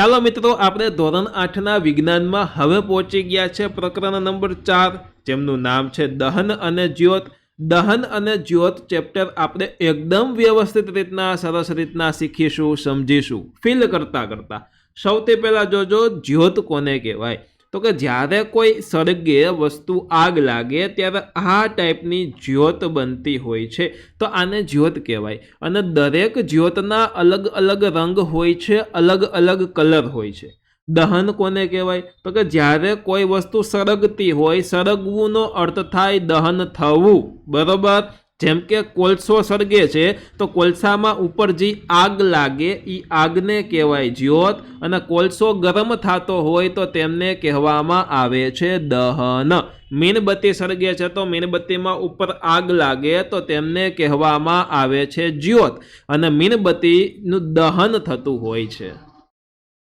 ચાલો મિત્રો, આપણે ધોરણ 8ના વિજ્ઞાનમાં હવે પહોંચી ગયા છે પ્રકરણ નંબર 4, જેમનું નામ છે દહન અને જ્યોત. દહન અને જ્યોત ચેપ્ટર આપણે એકદમ વ્યવસ્થિત રીતના, સરસ રીતના શીખીશું, સમજીશું, ફીલ કરતા કરતા. સૌથી પહેલા જોજો, જ્યોત કોને કહેવાય? તો કે જ્યારે કોઈ સળગે વસ્તુ આગ લાગે ત્યારે આ ટાઈપની જ્યોત બનતી હોય છે, તો આને જ્યોત કહેવાય. અને દરેક જ્યોતના અલગ અલગ રંગ હોય છે, અલગ અલગ કલર હોય છે. દહન કોને કહેવાય? તો કે જ્યારે કોઈ વસ્તુ સળગતી હોય, સળગવુંનો અર્થ થાય દહન થવું, બરોબર? જેમ કે કોલસો સળગે છે તો કોલસામાં ઉપર જે આગ લાગે એ આગને કહેવાય જ્યોત, અને કોલસો ગરમ થતો હોય તો તેમને કહેવામાં આવે છે દહન. મીણબત્તી સળગે છે તો મીણબત્તીમાં ઉપર આગ લાગે તો તેમને કહેવામાં આવે છે જ્યોત, અને મીણબત્તીનું દહન થતું હોય છે.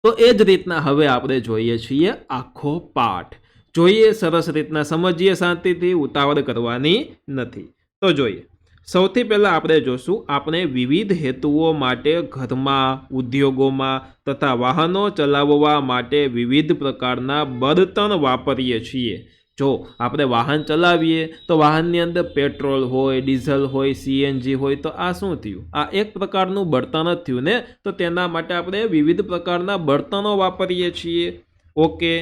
તો એ જ રીતના હવે આપણે જોઈએ છીએ આખો પાઠ. જોઈએ, સરસ રીતના સમજીએ, શાંતિથી, ઉતાવળ કરવાની નથી. તો જોઈએ, સૌથી પહેલાં આપણે જોશું, આપણે વિવિધ હેતુઓ માટે ઘરમાં, ઉદ્યોગોમાં તથા વાહનો ચલાવવા માટે વિવિધ પ્રકારના બળતણ વાપરીએ છીએ. જો આપણે વાહન ચલાવીએ તો વાહનની અંદર પેટ્રોલ હોય, ડીઝલ હોય, સીએનજી હોય, તો આ શું થયું? આ એક પ્રકારનું બળતણ જ થયું ને. તો તેના માટે આપણે વિવિધ પ્રકારના બળતણો વાપરીએ છીએ. ઓકે,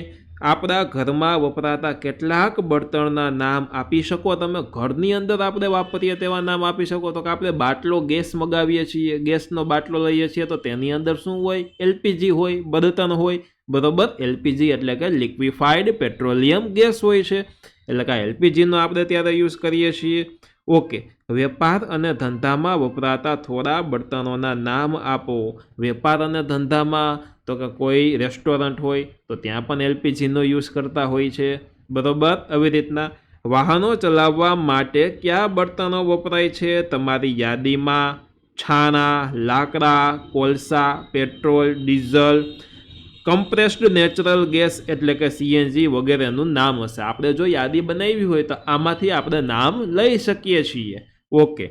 આપણા ઘરમાં વપરાતા કેટલાક બળતણના નામ આપી શકો તમે? ઘરની અંદર આપણે વાપરીએ તેવા નામ આપી શકો? તો કે આપણે બાટલો ગેસ મગાવીએ છીએ, ગેસનો બાટલો લઈએ છીએ, તો તેની અંદર શું હોય? એલપીજી હોય, બળતણ હોય, બરોબર? એલપીજી એટલે કે લિક્વિફાઈડ પેટ્રોલિયમ ગેસ હોય છે, એટલે કે એલપીજીનો આપણે ત્યારે યુઝ કરીએ છીએ. ઓકે, વેપાર અને ધંધામાં વપરાતા થોડા બળતણોના નામ આપો. વેપાર અને ધંધામાં તો કે કોઈ રેસ્ટોરન્ટ હોય તો ત્યાં પણ એલપીજીનો યુઝ કરતા હોય છે, બરોબર? આવી રીતના વાહનો ચલાવવા માટે કયા બળતણો વપરાય છે? તમારી યાદીમાં છાણા, લાકડા, કોલસા, petrol, diesel, compressed natural gas એટલે કે સીએનજી વગેરેનું નામ હશે. આપણે જો યાદી બનાવી હોય તો આમાંથી આપણે નામ લઈ શકીએ છીએ. ઓકે,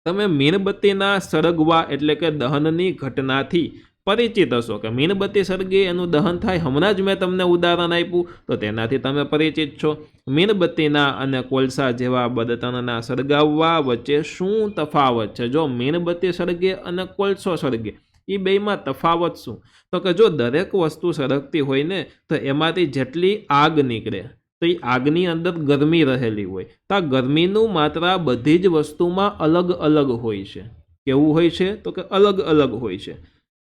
તમે મીણબત્તીના સળગવા એટલે કે દહનની ઘટનાથી પરિચિત હશો કે મીણબત્તી સળગે એનું દહન થાય. હમણાં જ મેં તમને ઉદાહરણ આપ્યું, તો તેનાથી તમે પરિચિત છો. મીણબત્તીના અને કોલસા જેવા બળતણના સળગાવવા વચ્ચે શું તફાવત છે? જો મીણબત્તી સળગે અને કોલસો સળગે, એ બેમાં તફાવત શું? તો કે જો દરેક વસ્તુ સળગતી હોય ને, તો એમાંથી જેટલી આગ નીકળે તો એ આગની અંદર ગરમી રહેલી હોય, તો આ ગરમીનું માત્રા બધી જ વસ્તુમાં અલગ અલગ હોય છે. કેવું હોય છે? તો કે અલગ અલગ હોય છે.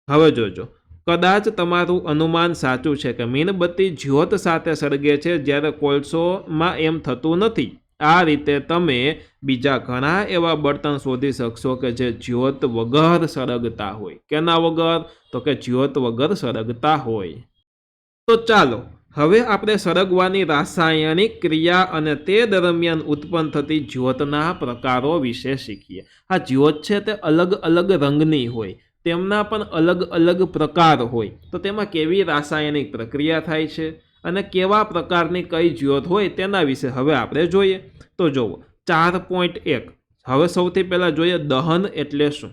હવે જોજો, કદાચ તમારું અનુમાન સાચું છે કે મીણબત્તી જ્યોત સાથે સળગે છે, જ્યારે કોલસોમાં એમ થતું નથી. આ રીતે તમે બીજા ઘણા એવા બળતણ શોધી શકશો કે જે જ્યોત વગર સળગતા હોય. કેના વગર? તો કે જ્યોત વગર સળગતા હોય. તો ચાલો હવે આપણે સળગવાની રાસાયણિક ક્રિયા અને તે દરમિયાન ઉત્પન્ન થતી જ્યોતના પ્રકારો વિશે શીખીએ. આ જ્યોત છે તે અલગ અલગ રંગની હોય, તેમના પણ અલગ અલગ પ્રકાર હોય. તો તેમાં કેવી રાસાયણિક પ્રક્રિયા થાય છે અને કેવા પ્રકારની કઈ જ્યોત હોય તેના વિશે હવે આપણે જોઈએ. તો જુઓ, 4.1. હવે સૌથી પહેલાં જોઈએ દહન એટલે શું.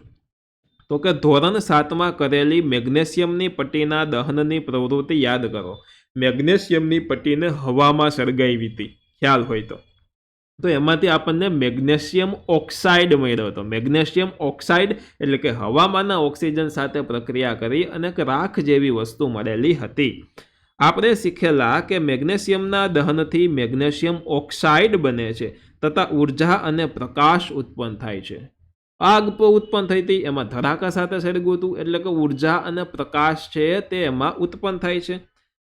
તો કે ધોરણ 7માં કરેલી મેગ્નેશિયમની પટ્ટીના દહનની પ્રવૃત્તિ યાદ કરો. મેગ્નેશિયમની પટ્ટીને હવામાં સળગાવી હતી, ખ્યાલ હોય તો એમાંથી આપણને મેગ્નેશિયમ ઓક્સાઇડ મળ્યો હતો. મેગ્નેશિયમ ઓક્સાઇડ એટલે કે હવામાંના ઓક્સિજન સાથે પ્રક્રિયા કરી અને રાખ જેવી વસ્તુ મળેલી હતી. આપણે શીખેલા કે મેગ્નેશિયમના દહનથી મેગ્નેશિયમ ઓક્સાઇડ બને છે તથા ઉર્જા અને પ્રકાશ ઉત્પન્ન થાય છે. આગ ઉત્પન્ન થઈ હતી, એમાં ધડાકા સાથે સળગ્યું હતું, એટલે કે ઉર્જા અને પ્રકાશ છે તે એમાં ઉત્પન્ન થાય છે.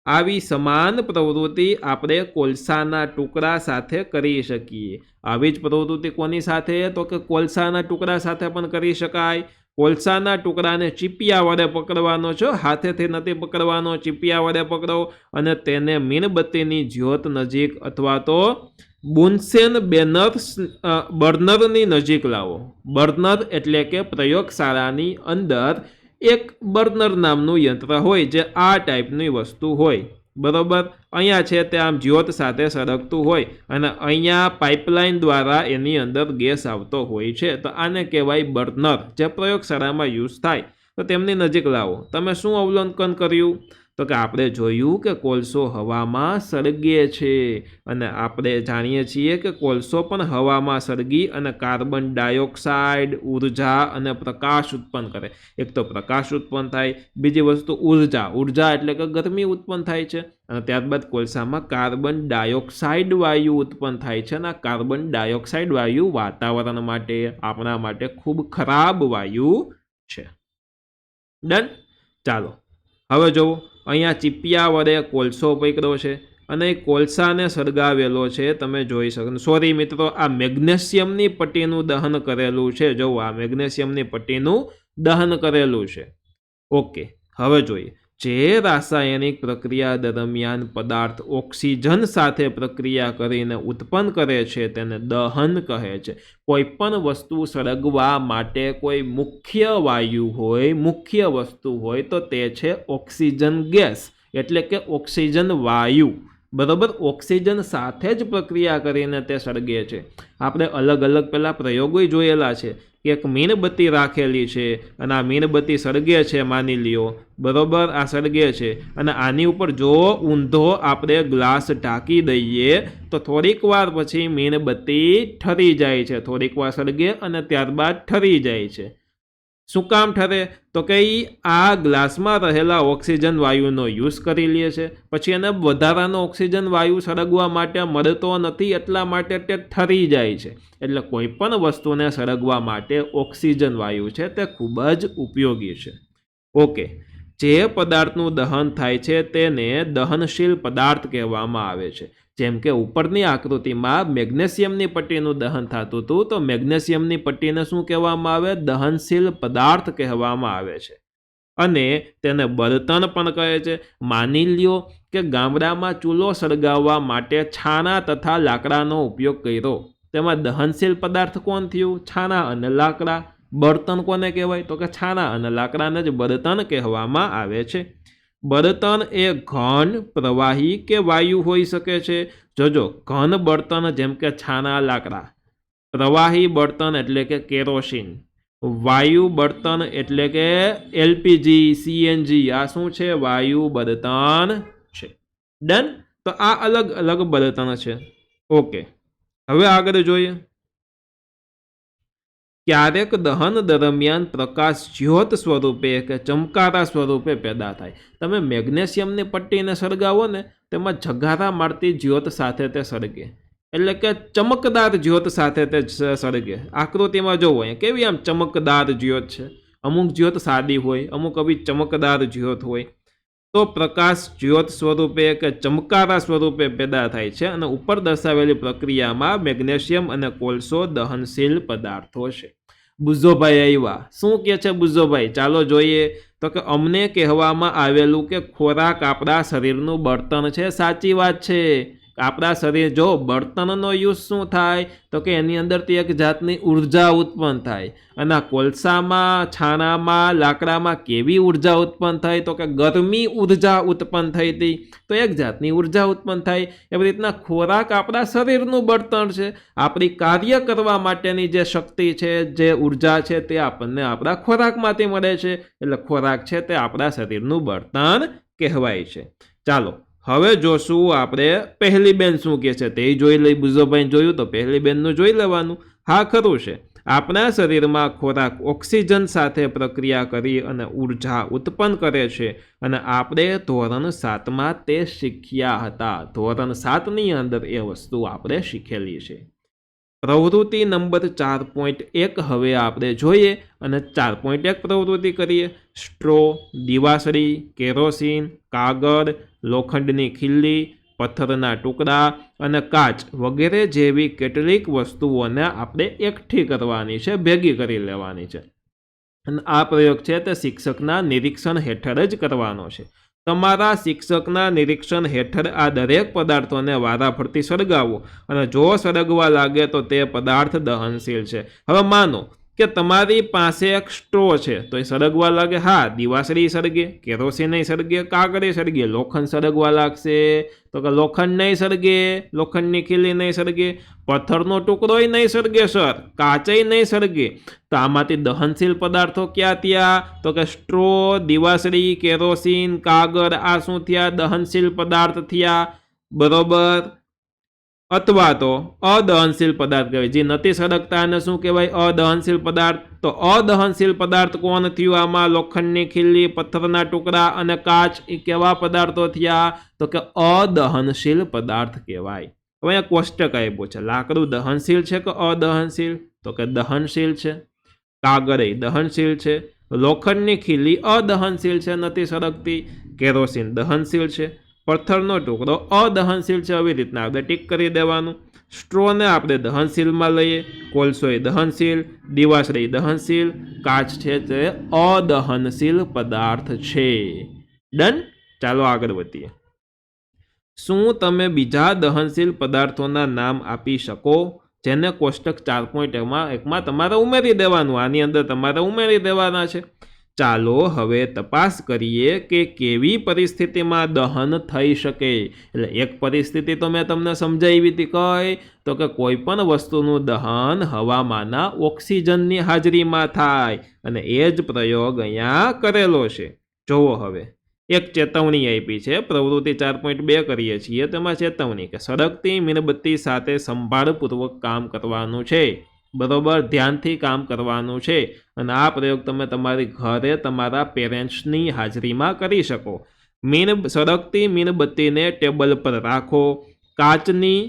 આવી સમાન પ્રવૃત્તિ આપણે કોલસાના ટુકડા સાથે કરી શકીએ. આવી જ પ્રવૃત્તિ કોની સાથે? તો કે કોલસાના ટુકડા સાથે પણ કરી શકાય. કોલસાના ટુકડાને ચીપિયા વડે પકડવાનો છો, હાથેથી નથી પકડવાનો, ચીપિયા વડે પકડો અને તેને મીણબત્તીની જ્યોત નજીક અથવા તો બુન્સેન બર્નરની નજીક લાવો. બર્નર એટલે કે પ્રયોગશાળાની અંદર એક બર્નર નામનું યંત્ર હોય જે આ ટાઈપની વસ્તુ હોય, બરોબર? અહીંયા છે તે આમ જ્યોત સાથે સળગતું હોય અને અહીંયા પાઇપલાઇન દ્વારા એની અંદર ગેસ આવતો હોય છે, તો આને કહેવાય બર્નર, જે પ્રયોગશાળામાં યુઝ થાય. તો તેમની નજીક લાવો. તમે શું અવલોકન કર્યું? તો કે આપણે જોયું કે કોલસો હવામાં સળગે છે અને આપણે જાણીએ છીએ કે કોલસો પણ હવામાં સળગી અને કાર્બન ડાયોક્સાઇડ, ઉર્જા અને પ્રકાશ ઉત્પન્ન કરે. એક તો પ્રકાશ ઉત્પન્ન થાય, બીજી વસ્તુ ઉર્જા એટલે કે ગરમી ઉત્પન્ન થાય છે અને ત્યારબાદ કોલસામાં કાર્બન ડાયોક્સાઇડ વાયુ ઉત્પન્ન થાય છે અને આ કાર્બન ડાયોક્સાઇડ વાયુ વાતાવરણ માટે, આપણા માટે ખૂબ ખરાબ વાયુ છે. ડન. ચાલો હવે જુઓ, અહીંયા ચીપિયા વડે કોલસો પકડ્યો છે અને એ કોલસાને સળગાવેલો છે. તમે જોઈ શકો. સોરી મિત્રો, આ મેગ્નેશિયમની પટ્ટીનું દહન કરેલું છે. જુઓ, આ મેગ્નેશિયમની પટ્ટીનું દહન કરેલું છે. ઓકે, હવે જોઈએ. જે રાસાયણિક પ્રક્રિયા દરમિયાન પદાર્થ ઓક્સિજન સાથે પ્રક્રિયા કરીને ઉત્પન્ન કરે છે તેને દહન કહે છે. કોઈ પણ વસ્તુ સળગવા માટે કોઈ મુખ્ય વાયુ હોય, મુખ્ય વસ્તુ હોય તો તે છે ઓક્સિજન ગેસ એટલે કે ઓક્સિજન વાયુ. બરાબર, ઓક્સિજન સાથે જ પ્રક્રિયા કરીને તે સળગે છે. આપણે અલગ અલગ પેલા પ્રયોગો જોયેલા છે કે એક મીણબત્તી રાખેલી છે અને આ મીણબત્તી સળગે છે, માની લ્યો. બરાબર, આ સળગે છે અને આની ઉપર જો ઊંધો આપણે ગ્લાસ ઢાંકી દઈએ તો થોડીક વાર પછી મીણબત્તી ઠરી જાય છે. થોડીક વાર સળગે અને ત્યારબાદ ઠરી જાય છે. શું કામ ઠરે? તો કે આ ગ્લાસમાં રહેલા ઓક્સિજન વાયુનો યુઝ કરી લે છે, પછી એને વધારાનો ઓક્સિજન વાયુ સળગવા માટે મળતો નથી, એટલા માટે તે ઠરી જાય છે. એટલે કોઈ પણ વસ્તુને સળગવા માટે ઓક્સિજન વાયુ છે તે ખૂબ જ ઉપયોગી છે. ઓકે, જે પદાર્થનું દહન થાય છે તેને દહનશીલ પદાર્થ કહેવામાં આવે છે. જેમ કે ઉપરની આકૃતિમાં મેગ્નેશિયમની પટ્ટીનું દહન થતું હતું, તો મેગ્નેશિયમની પટ્ટીને શું કહેવામાં આવે? દહનશીલ પદાર્થ કહેવામાં આવે છે. અને તેને બળતણ પણ કહે છે. માની લ્યો કે ગામડામાં ચૂલો સળગાવવા માટે છાણા તથા લાકડાનો ઉપયોગ કર્યો. તેમાં દહનશીલ પદાર્થ કોણ થયું? છાણા અને લાકડા. બળતણ કોને કહેવાય? તો કે છાણા અને લાકડાને જ બળતણ કહેવામાં આવે છે. બળતણ એ ઘન, પ્રવાહી કે વાયુ હોઈ શકે છે. જોજો, ઘન બળતણ જેમ કે છાણા, લાકડા. પ્રવાહી બળતણ એટલે કે કેરોસીન. વાયુ બળતણ એટલે કે એલપીજી, સીએનજી. આ શું છે? વાયુ બળતણ છે. ડન. તો આ અલગ અલગ બળતણ છે. ઓકે, હવે આગળ જોઈએ. ક્યારેક દહન દરમિયાન પ્રકાશ જ્યોત સ્વરૂપે કે ચમકારા સ્વરૂપે પેદા થાય. તમે મેગ્નેશિયમની પટ્ટીને સળગાવો ને, તેમાં ઝગારા મારતી જ્યોત સાથે તે સળગે, એટલે કે ચમકદાર જ્યોત સાથે તે સળગે. આકૃતિમાં જોવો, અહીંયા કેવી આમ ચમકદાર જ્યોત છે. અમુક જ્યોત સાદી હોય, અમુક આવી ચમકદાર જ્યોત હોય. તો પ્રકાશ જ્યોત સ્વરૂપે કે ચમકારા સ્વરૂપે પેદા થાય છે અને ઉપર દર્શાવેલી પ્રક્રિયામાં મેગ્નેશિયમ અને કોલસો દહનશીલ પદાર્થો છે. બુઝોભાઈ આવ્યા. શું કહે છે બુઝોભાઈ? ચાલો જોઈએ. તો કે અમને કહેવામાં આવેલું કે ખોરાક આપણા શરીરનું બળતણ છે. સાચી વાત છે. આપણા શરીર, જો બળતણનો યુઝ શું થાય? તો કે એની અંદરથી એક જાતની ઉર્જા ઉત્પન્ન થાય. અને કોલસામાં, છાણામાં, લાકડામાં કેવી ઉર્જા ઉત્પન્ન થાય? તો કે ગરમી ઉર્જા ઉત્પન્ન થઈ હતી, તો એક જાતની ઉર્જા ઉત્પન્ન થાય. એવી રીતના ખોરાક આપણા શરીરનું બળતણ છે. આપણી કાર્ય કરવા માટેની જે શક્તિ છે, જે ઉર્જા છે, તે આપણને આપણા ખોરાકમાંથી મળે છે. એટલે ખોરાક છે તે આપણા શરીરનું બળતણ કહેવાય છે. ચાલો હવે જોશું આપણે પહેલી બેન શું કહે છે તે જોઈ લઈ. બુઝોભાઈ જોયું તો પહેલી બેનનું જોઈ લેવાનું. હા, ખરું છે. આપણા શરીરમાં ખોરાક ઓક્સિજન સાથે પ્રક્રિયા કરી અને ઉર્જા ઉત્પન્ન કરે છે અને આપણે ધોરણ 7માં તે શીખ્યા હતા. ધોરણ 7ની અંદર એ વસ્તુ આપણે શીખેલી છે. પ્રવૃત્તિ નંબર 4.1 હવે આપણે જોઈએ અને 4.1 પ્રવૃત્તિ કરીએ. સ્ટ્રો, દીવાસળી, કેરોસીન, કાગળ, લોખંડની ખીલ્લી, પથ્થરના ટુકડા અને કાચ વગેરે જેવી કેટલીક વસ્તુઓને આપણે એકઠી કરવાની છે, ભેગી કરી લેવાની છે. અને આ પ્રયોગ છે તે શિક્ષકના નિરીક્ષણ હેઠળ જ કરવાનો છે. તમારા શિક્ષકના નિરીક્ષણ હેઠળ આ દરેક પદાર્થોને વારાફરતી સળગાવો અને જો સળગવા લાગે તો તે પદાર્થ દહનશીલ છે. હવે માનો કે તમારી પાસે એક સ્ટ્રો છે તો એ સળગવા લાગે? હા, દિવાસળી સળગે, કેરોસીન સળગે, કાગળ સળગે. લોખંડ સળગવા લાગશે તો કે લોખંડ નહીં સળગે, લોખંડની ખીલી નહીં સળગે. પથ્થરનો ટુકડોય નહીં સળગે સર, કાચય નહીં સળગે. તો આમાંથી દહનશીલ પદાર્થો ક્યાં થયા? તો કે સ્ટ્રો, દિવાસળી, કેરોસીન, કાગળ આ શું થયા? દહનશીલ પદાર્થ થયા. બરોબર. અથવા તો અદહનશીલ પદાર્થ કહેવાય. જે નથી સળગતા અને શું કહેવાય? અદહનશીલ પદાર્થ. તો અદહનશીલ પદાર્થ કોણ થયું આમાં? લોખંડની ખીલી, પથ્થરના ટુકડા અને કાચ. એ કેવા પદાર્થો થયા? તો કે અદહનશીલ પદાર્થ કહેવાય. હવે અહીંયા કોષ્ટક આપ્યું છે. લાકડું દહનશીલ છે કે અદહનશીલ? તો કે દહનશીલ છે. કાગળ દહનશીલ છે. લોખંડની ખીલી અદહનશીલ છે, નથી સળગતી. કેરોસીન દહનશીલ છે. પથ્થરનો ટુકડો અદહનશીલ છે. આવી રીતના આપણે ટીક કરી દેવાનું. સ્ટ્રોને આપણે દહનશીલમાં લઈએ, કોલસો એ દહનશીલ, દિવાસળી દહનશીલ, કાચ છે તે અદહનશીલ પદાર્થ છે. ડન. ચાલો આગળ વધીએ. શું તમે બીજા દહનશીલ પદાર્થોના નામ આપી શકો જેને કોષ્ટક 4.1માં તમારે ઉમેરી દેવાનું? આની અંદર તમારે ઉમેરી દેવાના છે. ચાલો હવે તપાસ કરીએ કે કેવી પરિસ્થિતિમાં દહન થઈ શકે. એટલે એક પરિસ્થિતિ તો મેં તમને સમજાવી હતી. કઈ? તો કે કોઈ પણ વસ્તુનું દહન હવામાંના ઓક્સિજનની હાજરીમાં થાય. અને એ જ પ્રયોગ અહીંયા કરેલો છે. જોવો હવે, એક ચેતવણી આપી છે. પ્રવૃત્તિ 4.2 કરીએ છીએ તેમાં ચેતવણી કે સળગતી મીણબત્તી સાથે સંભાળપૂર્વક કામ કરવાનું છે. બરોબર, ધ્યાનથી કામ કરવાનું છે. અને આ પ્રયોગ તમે તમારી ઘરે તમારા પેરેન્ટ્સની હાજરીમાં કરી શકો. સળગતી મીણબત્તીને ટેબલ પર રાખો. કાચની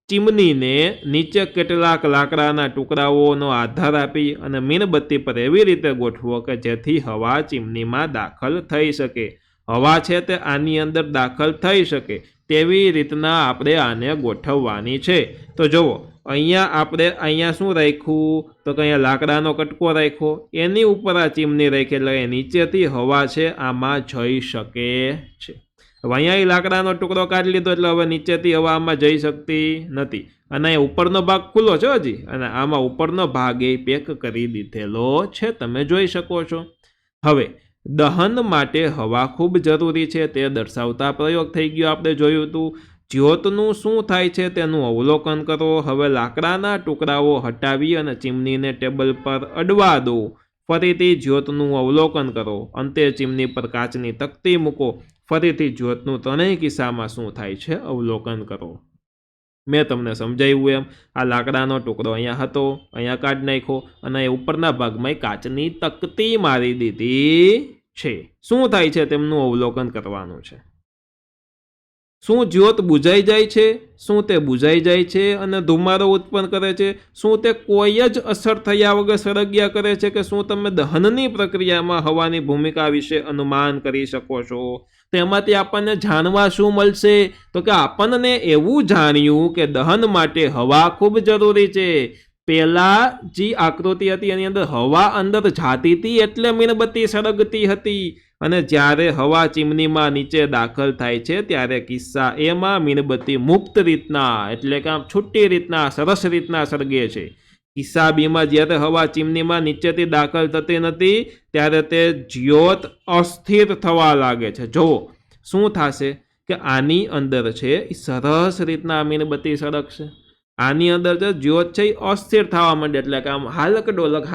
ચીમનીને નીચે કેટલાક લાકડાના ટુકડાઓનો આધાર આપી અને મીણબત્તી પર એવી રીતે ગોઠવો કે જેથી હવા ચીમનીમાં દાખલ થઈ શકે. હવા છે તે આની અંદર દાખલ થઈ શકે તેવી રીતના આપણે આને ગોઠવવાની છે. તો જુઓ, અહીંયા શું રાખ્યું? તો કે અહીંયા લાકડાનો કટકો રાખ્યો, એની ઉપર આ ચીમની રાખી એટલે નીચેથી હવા છે આમાં જઈ શકે છે. હવે અહીંયા લાકડાનો ટુકડો કાઢી લીધો એટલે હવે નીચેથી હવા આમાં જઈ શકતી નથી. અને અહીંયા ઉપરનો ભાગ ખુલ્લો છે હજી, અને આમાં ઉપરનો ભાગ એ પેક કરી દીધેલો છે, તમે જોઈ શકો છો. હવે દહન માટે હવા ખૂબ જરૂરી છે તે દર્શાવતા પ્રયોગ થઈ ગયો. આપણે જોયું હતું. જ્યોતનું શું થાય છે તેનું અવલોકન કરો. હવે લાકડાના ટુકડાઓ હટાવી અને ચીમનીને ટેબલ પર અડવા દો. ફરીથી જ્યોતનું અવલોકન કરો. અંતે ચીમની પર કાચની તકતી મૂકો. ફરીથી જ્યોતનું ત્રણેય કિસ્સામાં શું થાય છે અવલોકન કરો. મેં તમને સમજાવ્યું એમ. આ લાકડાનો ટુકડો અહીંયા હતો, અહીંયા કાઢી નાખ્યો અને ઉપરના ભાગમાં કાચની તકતી મારી દીધી છે. શું થાય છે તેમનું અવલોકન કરવાનું છે. શું જ્યોત બુઝાઈ જાય છે? શું તે બુઝાઈ જાય છે અને ધુમાડો ઉત્પન્ન કરે છે? શું તે કોઈ જ અસર થયા વગર સળગ્યા કરે છે કે શું તમે દહનની પ્રક્રિયામાં હવાની ભૂમિકા વિશે અનુમાન કરી શકો છો? તેમાંથી આપણને જાણવા શું મળશે? તો કે આપણને એવું જાણ્યું કે દહન માટે હવા ખૂબ જરૂરી છે. પહેલા જે આકૃતિ હતી એની અંદર હવા અંદર જાતી હતી એટલે મીણબત્તી સળગતી હતી. અને જ્યારે હવા ચીમનીમાં નીચે દાખલ થાય છે ત્યારે કિસ્સા એમાં મીણબત્તી મુક્ત રીતના એટલે કે આમ છૂટી રીતના સરસ રીતના સળગે છે. કિસ્સા બીમાં જ્યારે હવા ચીમનીમાં નીચેથી દાખલ થતી નથી ત્યારે તે જ્યોત અસ્થિર થવા લાગે છે. જુઓ શું થશે કે આની અંદર છે એ સરસ રીતના મીણબત્તી સળગશે. આની અંદર જે જ્યોત છે એ અસ્થિર થવા માંડે એટલે કે આમ હાલક ડોલક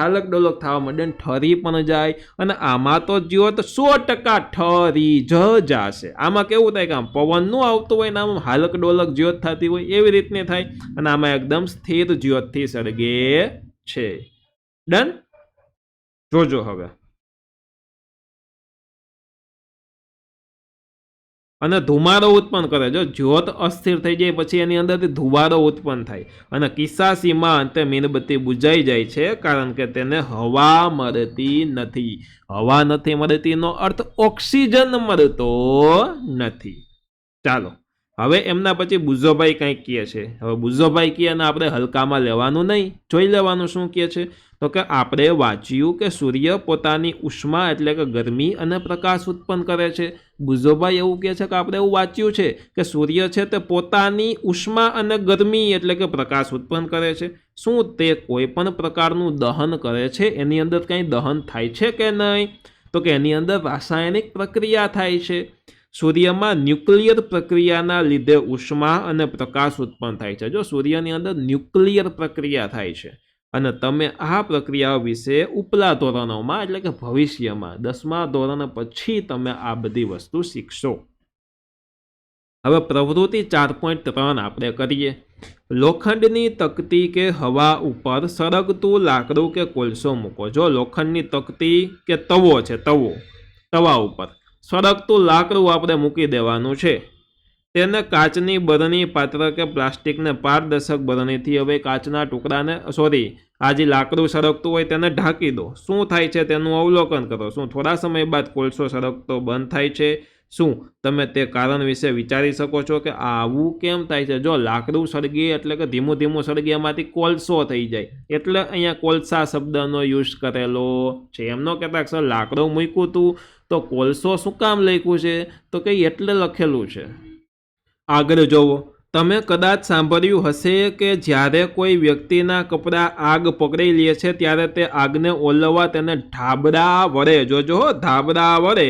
થવા માંડે અને ઠરી પણ જાય. અને આમાં તો જ્યોત 100% ઠરી જ જશે. આમાં કેવું થાય કે આમ પવનનું આવતું હોય ને આમ હાલક ડોલક જ્યોત થતી હોય એવી રીતની થાય. અને આમાં એકદમ સ્થિર જ્યોતથી સળગે છે. ડન. જોજો હવે. અને ધુમાડો ઉત્પન્ન કરે. જો જ્યોત અસ્થિર થઈ જાય પછી એની અંદરથી ધુમાડો ઉત્પન્ન થાય અને કિસ્સા સીમા અંતે મીણબત્તી બુઝાઈ જાય છે કારણ કે તેને હવા મળતી નથી. હવા નથી મળતીનો અર્થ ઓક્સિજન મળતો નથી. ચાલો હવે એમના પછી બુઝોભાઈ કંઈક કહે છે. હવે બુઝોભાઈ કહે અને આપણે હલકામાં લેવાનું નહીં, જોઈ લેવાનું શું કહે છે. તો કે આપણે વાંચ્યું કે સૂર્ય પોતાની ઉષ્મા એટલે કે ગરમી અને પ્રકાશ ઉત્પન્ન કરે છે. બુઝોભાઈ એવું કહે છે કે આપણે એવું વાંચ્યું છે કે સૂર્ય છે તે પોતાની ઉષ્મા અને ગરમી એટલે કે પ્રકાશ ઉત્પન્ન કરે છે. શું તે કોઈ પણ પ્રકારનું દહન કરે છે? એની અંદર કંઈ દહન થાય છે કે નહીં? તો કે એની અંદર રાસાયણિક પ્રક્રિયા થાય છે. સૂર્યમાં ન્યુક્લિયર પ્રક્રિયાના લીધે ઉષ્મા અને પ્રકાશ ઉત્પન્ન થાય છે. જો સૂર્યની અંદર ન્યુક્લિયર પ્રક્રિયા થાય છે અને તમે આ પ્રક્રિયાઓ વિશે ઉપલા ધોરણોમાં એટલે કે ભવિષ્યમાં 10મા ધોરણ પછી તમે આ બધી વસ્તુ શીખશો. હવે પ્રવૃત્તિ 4.3 આપણે કરીએ. લોખંડની તકતી કે હવા ઉપર સળગતું લાકડું કે કોલસો મૂકો. જો લોખંડની તકતી કે તવો છે, તવા ઉપર સળગતું લાકડું આપણે મૂકી દેવાનું છે. તેને કાચની બરણી, પાત્ર કે પ્લાસ્ટિકને પારદર્શક બરણીથી હવે કાચના ટુકડાને આ જે લાકડું સળગતું હોય તેને ઢાંકી દો. શું થાય છે તેનું અવલોકન કરો. શું થોડા સમય બાદ કોલસો સળગતો બંધ થાય છે? શું તમે તે કારણ વિશે વિચારી શકો છો કે આવું કેમ થાય છે? જો લાકડું સળગીએ એટલે કે ધીમું ધીમું સળગીએ એમાંથી કોલસો થઈ જાય, એટલે અહીંયા કોલસા શબ્દનો યુઝ કરેલો છે. એમનો કહેતા સર લાકડું મૂક્યું હતું તો કોલસો શું કામ લખ્યું છે? તો કે એટલે લખેલું છે. આગળ જોવો. તમે કદાચ સાંભળ્યું હશે કે જ્યારે કોઈ વ્યક્તિના કપડાં આગ પકડી લે છે ત્યારે તે આગને ઓલવવા તેને ધાબળા વડે, જોજો ધાબળા વડે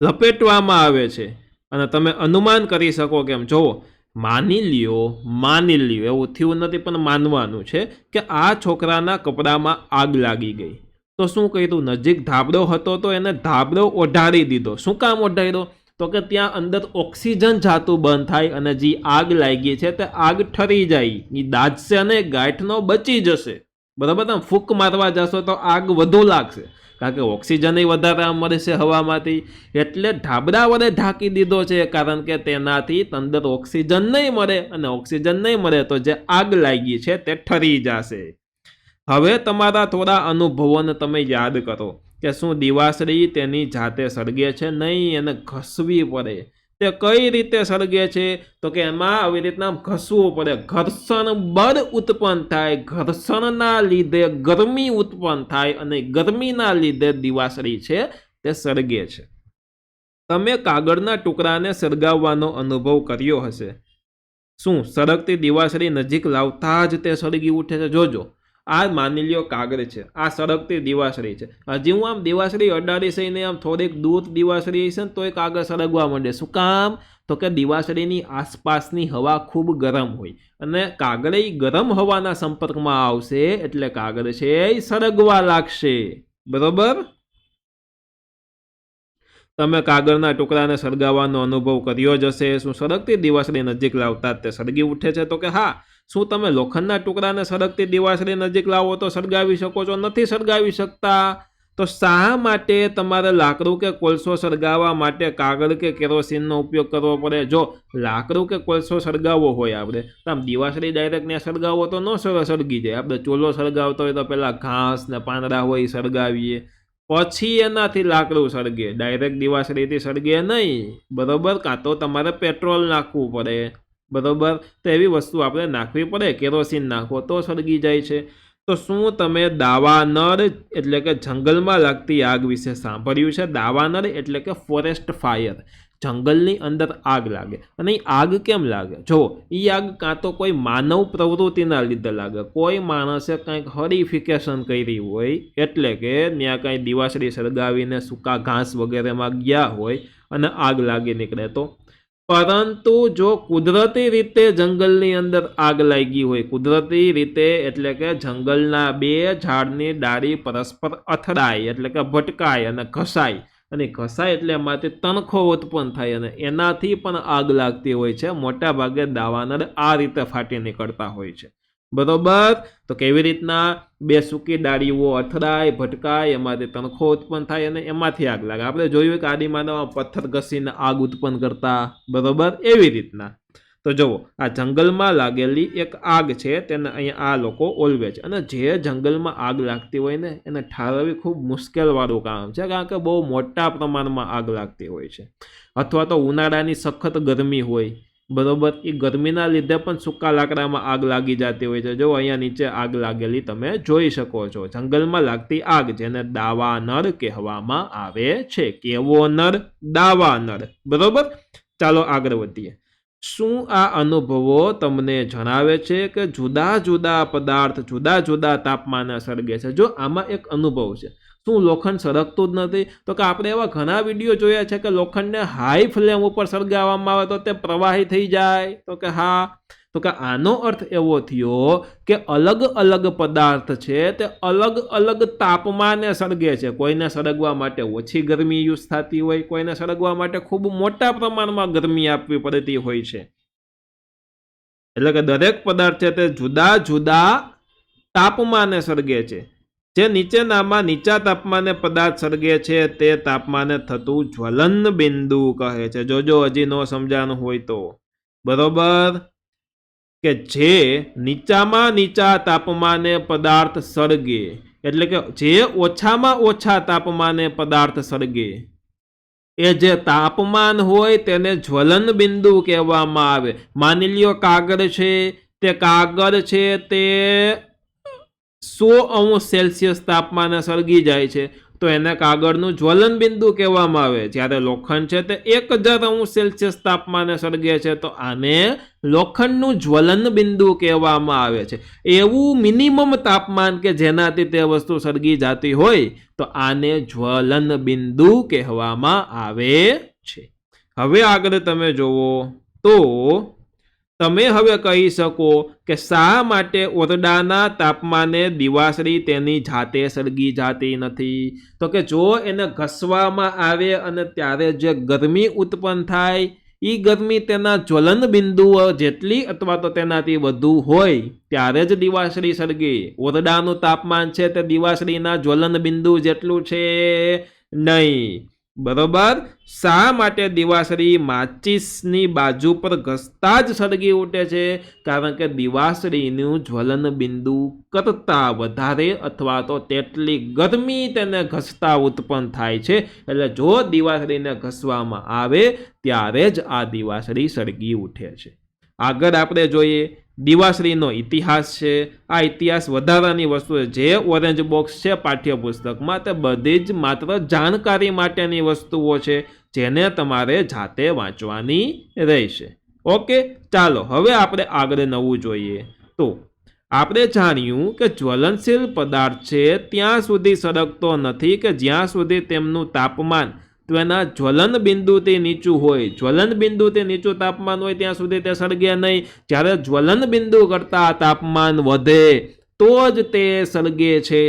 લપેટવામાં આવે છે. અને તમે અનુમાન કરી શકો કેમ? જોવો, માની લ્યો એવું થયું નથી પણ માનવાનું છે કે આ છોકરાના કપડામાં આગ લાગી ગઈ. તો શું કર્યું? નજીક ધાબળો હતો તો એને ધાબળો ઓઢાડી દીધો. શું કામ ઓઢાડ્યો? તો કે ત્યાં અંદર ઓક્સિજન જાતું બંધ થાય અને જે આગ લાગી છે તે આગ ઠરી જાય, એ દાજશે અને ગાંઠનો બચી જશે. બરાબર? તમે ફૂંક મારવા જશો તો આગ વધુ લાગશે, કારણ કે ઓક્સિજન વધારે મળશે હવામાંથી. એટલે ધાબળા વડે ઢાંકી દીધો છે, કારણ કે તેનાથી અંદર ઓક્સિજન નહીં મળે, અને ઓક્સિજન નહીં મળે તો જે આગ લાગી છે તે ઠરી જશે. હવે તમારા થોડા અનુભવોને તમે યાદ કરો કે શું દિવાસળી તેની જાતે સળગે છે? નહીં, એને ઘસવી પડે. તે કઈ રીતે સળગે છે? તો કે એમાં આવી રીતના ઘસવું પડે. ઘર્ષણ બળ ઉત્પન્ન થાય, ઘર્ષણના લીધે ગરમી ઉત્પન્ન થાય અને ગરમીના લીધે દિવાસળી છે તે સળગે છે. તમે કાગળના ટુકડાને સળગાવવાનો અનુભવ કર્યો હશે. શું સળગતી દિવાસળી નજીક લાવતા જ તે સળગી ઉઠે છે? જોજો, આ માની લ્યો કાગળ છે, આ સળગતી દિવાસળી છે. હજી હું આમ દિવાસળી અડાડીશ ને આમ થોડીક દૂર દિવાસળી છે ને તો એ કાગળ સળગવા માંડે. શું કામ? તો કે દિવાસળીની આસપાસની હવા ખૂબ ગરમ હોય અને કાગળ ગરમ હવાના સંપર્કમાં આવશે એટલે કાગળ છે એ સળગવા લાગશે. બરોબર? તમે કાગળના ટુકડાને સળગાવવાનો અનુભવ કર્યો જ હશે. શું સળગતી દિવાસળી નજીક લાવતા તે સળગી ઉઠે છે? તો કે હા. શું તમે લોખંડના ટુકડાને સળગતી દિવાસળી નજીક લાવો તો સળગાવી શકો છો? નથી સળગાવી શકતા. તો શા માટે તમારે લાકડું કે કોલસો સળગાવવા માટે કાગળ કે કેરોસીનનો ઉપયોગ કરવો પડે? જો લાકડું કે કોલસો સળગાવવો હોય આપણે તો આમ દિવાસળી ડાયરેક્ટ ને સળગાવો તો ન સળગી જાય. આપણે ચૂલો સળગાવતો હોય તો પહેલાં ઘાસ ને પાંદડા હોય એ સળગાવીએ, પછી એનાથી લાકડું સળગે. ડાયરેક્ટ દિવાસળીથી સળગે નહીં. બરોબર? કાં તો તમારે પેટ્રોલ નાખવું પડે. બરોબર? તો એવી વસ્તુ આપણે નાખવી પડે. કેરોસીન નાખો તો સળગી જાય છે. તો શું તમે દાવાનળ એટલે કે જંગલમાં લાગતી આગ વિશે સાંભળ્યું છે? દાવાનળ એટલે કે ફોરેસ્ટ ફાયર. જંગલની અંદર આગ લાગે. અને એ આગ કેમ લાગે? જો, એ આગ કાં તો કોઈ માનવ પ્રવૃત્તિના લીધે લાગે. કોઈ માણસે કંઈક હોરિફિકેશન કરી હોય, એટલે કે ત્યાં કંઈ દિવાસળી સળગાવીને સૂકા ઘાસ વગેરેમાં ગયા હોય અને આગ લાગી નીકળે તો. પરંતુ જો કુદરતી રીતે જંગલની અંદર આગ લાગી હોય, કુદરતી રીતે એટલે કે જંગલના બે ઝાડની ડાળી પરસ્પર અથડાય એટલે કે ભટકાય અને ઘસાય, અને ઘસાય એટલે એમાંથી તણખો ઉત્પન્ન થાય અને એનાથી પણ આગ લાગતી હોય છે. મોટા ભાગે દાવાનળ આ રીતે ફાટી નીકળતા હોય છે. બરોબર? તો કેવી રીતના? બે સૂકી ડાળીઓ અથડાય, ભટકાય, એમાંથી તણખો ઉત્પન્ન થાય અને એમાંથી આગ લાગે. આપણે જોયું કે આદિમાનવમાં પથ્થર ઘસીને આગ ઉત્પન્ન કરતા. બરોબર? એવી રીતના. તો જુઓ, આ જંગલમાં લાગેલી એક આગ છે તેને અહીંયા આ લોકો ઓલવે છે. અને જે જંગલમાં આગ લાગતી હોય ને એને ઠારવી ખૂબ મુશ્કેલવાળું કામ છે, કારણ કે બહુ મોટા પ્રમાણમાં આગ લાગતી હોય છે. અથવા તો ઉનાળાની સખત ગરમી હોય. બરોબર? એ ગરમીના લીધે પણ સૂકા લાકડામાં આગ લાગી જતી હોય છે. જો અહીંયા નીચે આગ લાગેલી તમે જોઈ શકો છો. જંગલમાં લાગતી આગ જેને દાવાનળ કહેવામાં આવે છે. કેવો નળ? દાવાનળ. બરોબર? ચાલો આગળ વધીએ. શું આ અનુભવો તમને જણાવે છે કે જુદા જુદા પદાર્થ જુદા જુદા તાપમાને સળગે છે? જો આમાં એક અનુભવ છે, શું લોખંડ સળગતું જ નથી? તો કે આપણે એવા ઘણા વિડીયો જોયા છે કે લોખંડને હાઈ ફ્લેમ ઉપર સળગાવવામાં આવે તો તે પ્રવાહી થઈ જાય. તો કે હા. તો કે આનો અર્થ એવો થયો કે અલગ અલગ પદાર્થ છે તે અલગ અલગ તાપમાને સળગે છે. કોઈને સળગવા માટે ઓછી ગરમી યુઝ થતી હોય, કોઈને સળગવા માટે ખૂબ મોટા પ્રમાણમાં ગરમી આપવી પડતી હોય છે. એટલે કે દરેક પદાર્થ છે તે જુદા જુદા તાપમાને સળગે છે. જે નીચેનામાં નીચા તાપમાને પદાર્થ સળગે છે તે તાપમાને થતું જ્વલન બિંદુ કહે છે. જોજો હજી ન સમજાનું હોય તો. બરોબર, કે જે નીચામાં નીચા તાપમાને પદાર્થ સળગે, એટલે કે જે ઓછામાં ઓછા તાપમાને પદાર્થ સળગે, એ જે તાપમાન હોય તેને જ્વલન બિંદુ કહેવામાં આવે. માની લ્યો કાગળ છે, તે કાગળ છે તે 100°C તાપમાને સળગી જાય છે તો એને કાગળનું જ્વલન બિંદુ કહેવામાં આવે. જ્યારે લોખંડ છે તે 1000°C તાપમાને સળગે છે તો આને લોખંડનું જ્વલન બિંદુ કહેવામાં આવે છે. એવું મિનિમમ તાપમાન કે જેનાથી તે વસ્તુ સળગી જતી હોય તો આને જ્વલન બિંદુ કહેવામાં આવે છે. હવે આગળ તમે જોવો તો તમે હવે કહી શકો કે શા માટે ઓરડાના તાપમાને દિવાસળી તેની જાતે સળગી જાતી નથી? તો કે જો એને ઘસવામાં આવે અને ત્યારે જે ગરમી ઉત્પન્ન થાય એ ગરમી તેના જ્વલન બિંદુઓ જેટલી અથવા તો તેનાથી વધુ હોય ત્યારે જ દિવાસળી સળગે. ઓરડાનું તાપમાન છે તે દિવાસળીના જ્વલન બિંદુ જેટલું છે નહીં. બરોબર. શા માટે દિવાસળી માચિસની બાજુ પર ઘસતા જ સળગી ઉઠે છે? કારણ કે દિવાસળીનું જ્વલન બિંદુ કરતાં વધારે અથવા તો તેટલી ગરમી તેને ઘસતા ઉત્પન્ન થાય છે. એટલે જો દિવાસળીને ઘસવામાં આવે ત્યારે જ આ દિવાસળી સળગી ઉઠે છે. આગળ આપણે જોઈએ દિવાસળીનો ઇતિહાસ છે. આ ઇતિહાસ વધારાની વસ્તુ છે. જે ઓરેન્જ બોક્સ છે પાઠ્યપુસ્તકમાં તે બધી જ માત્ર જાણકારી માટેની વસ્તુઓ છે જેને તમારે જાતે વાંચવાની રહેશે. ઓકે, ચાલો હવે આપણે આગળ નવું જોઈએ. તો આપણે જાણ્યું કે જ્વલનશીલ પદાર્થ છે ત્યાં સુધી સળગતો નથી કે જ્યાં સુધી તેમનું તાપમાન તેના જ્વલન બિંદુથી નીચું હોય. જ્વલન બિંદુથી નીચું તાપમાન હોય ત્યાં સુધી તે સળગે નહીં. જ્યારે જ્વલન બિંદુ કરતાં તાપમાન વધે તો જ તે સળગે છે.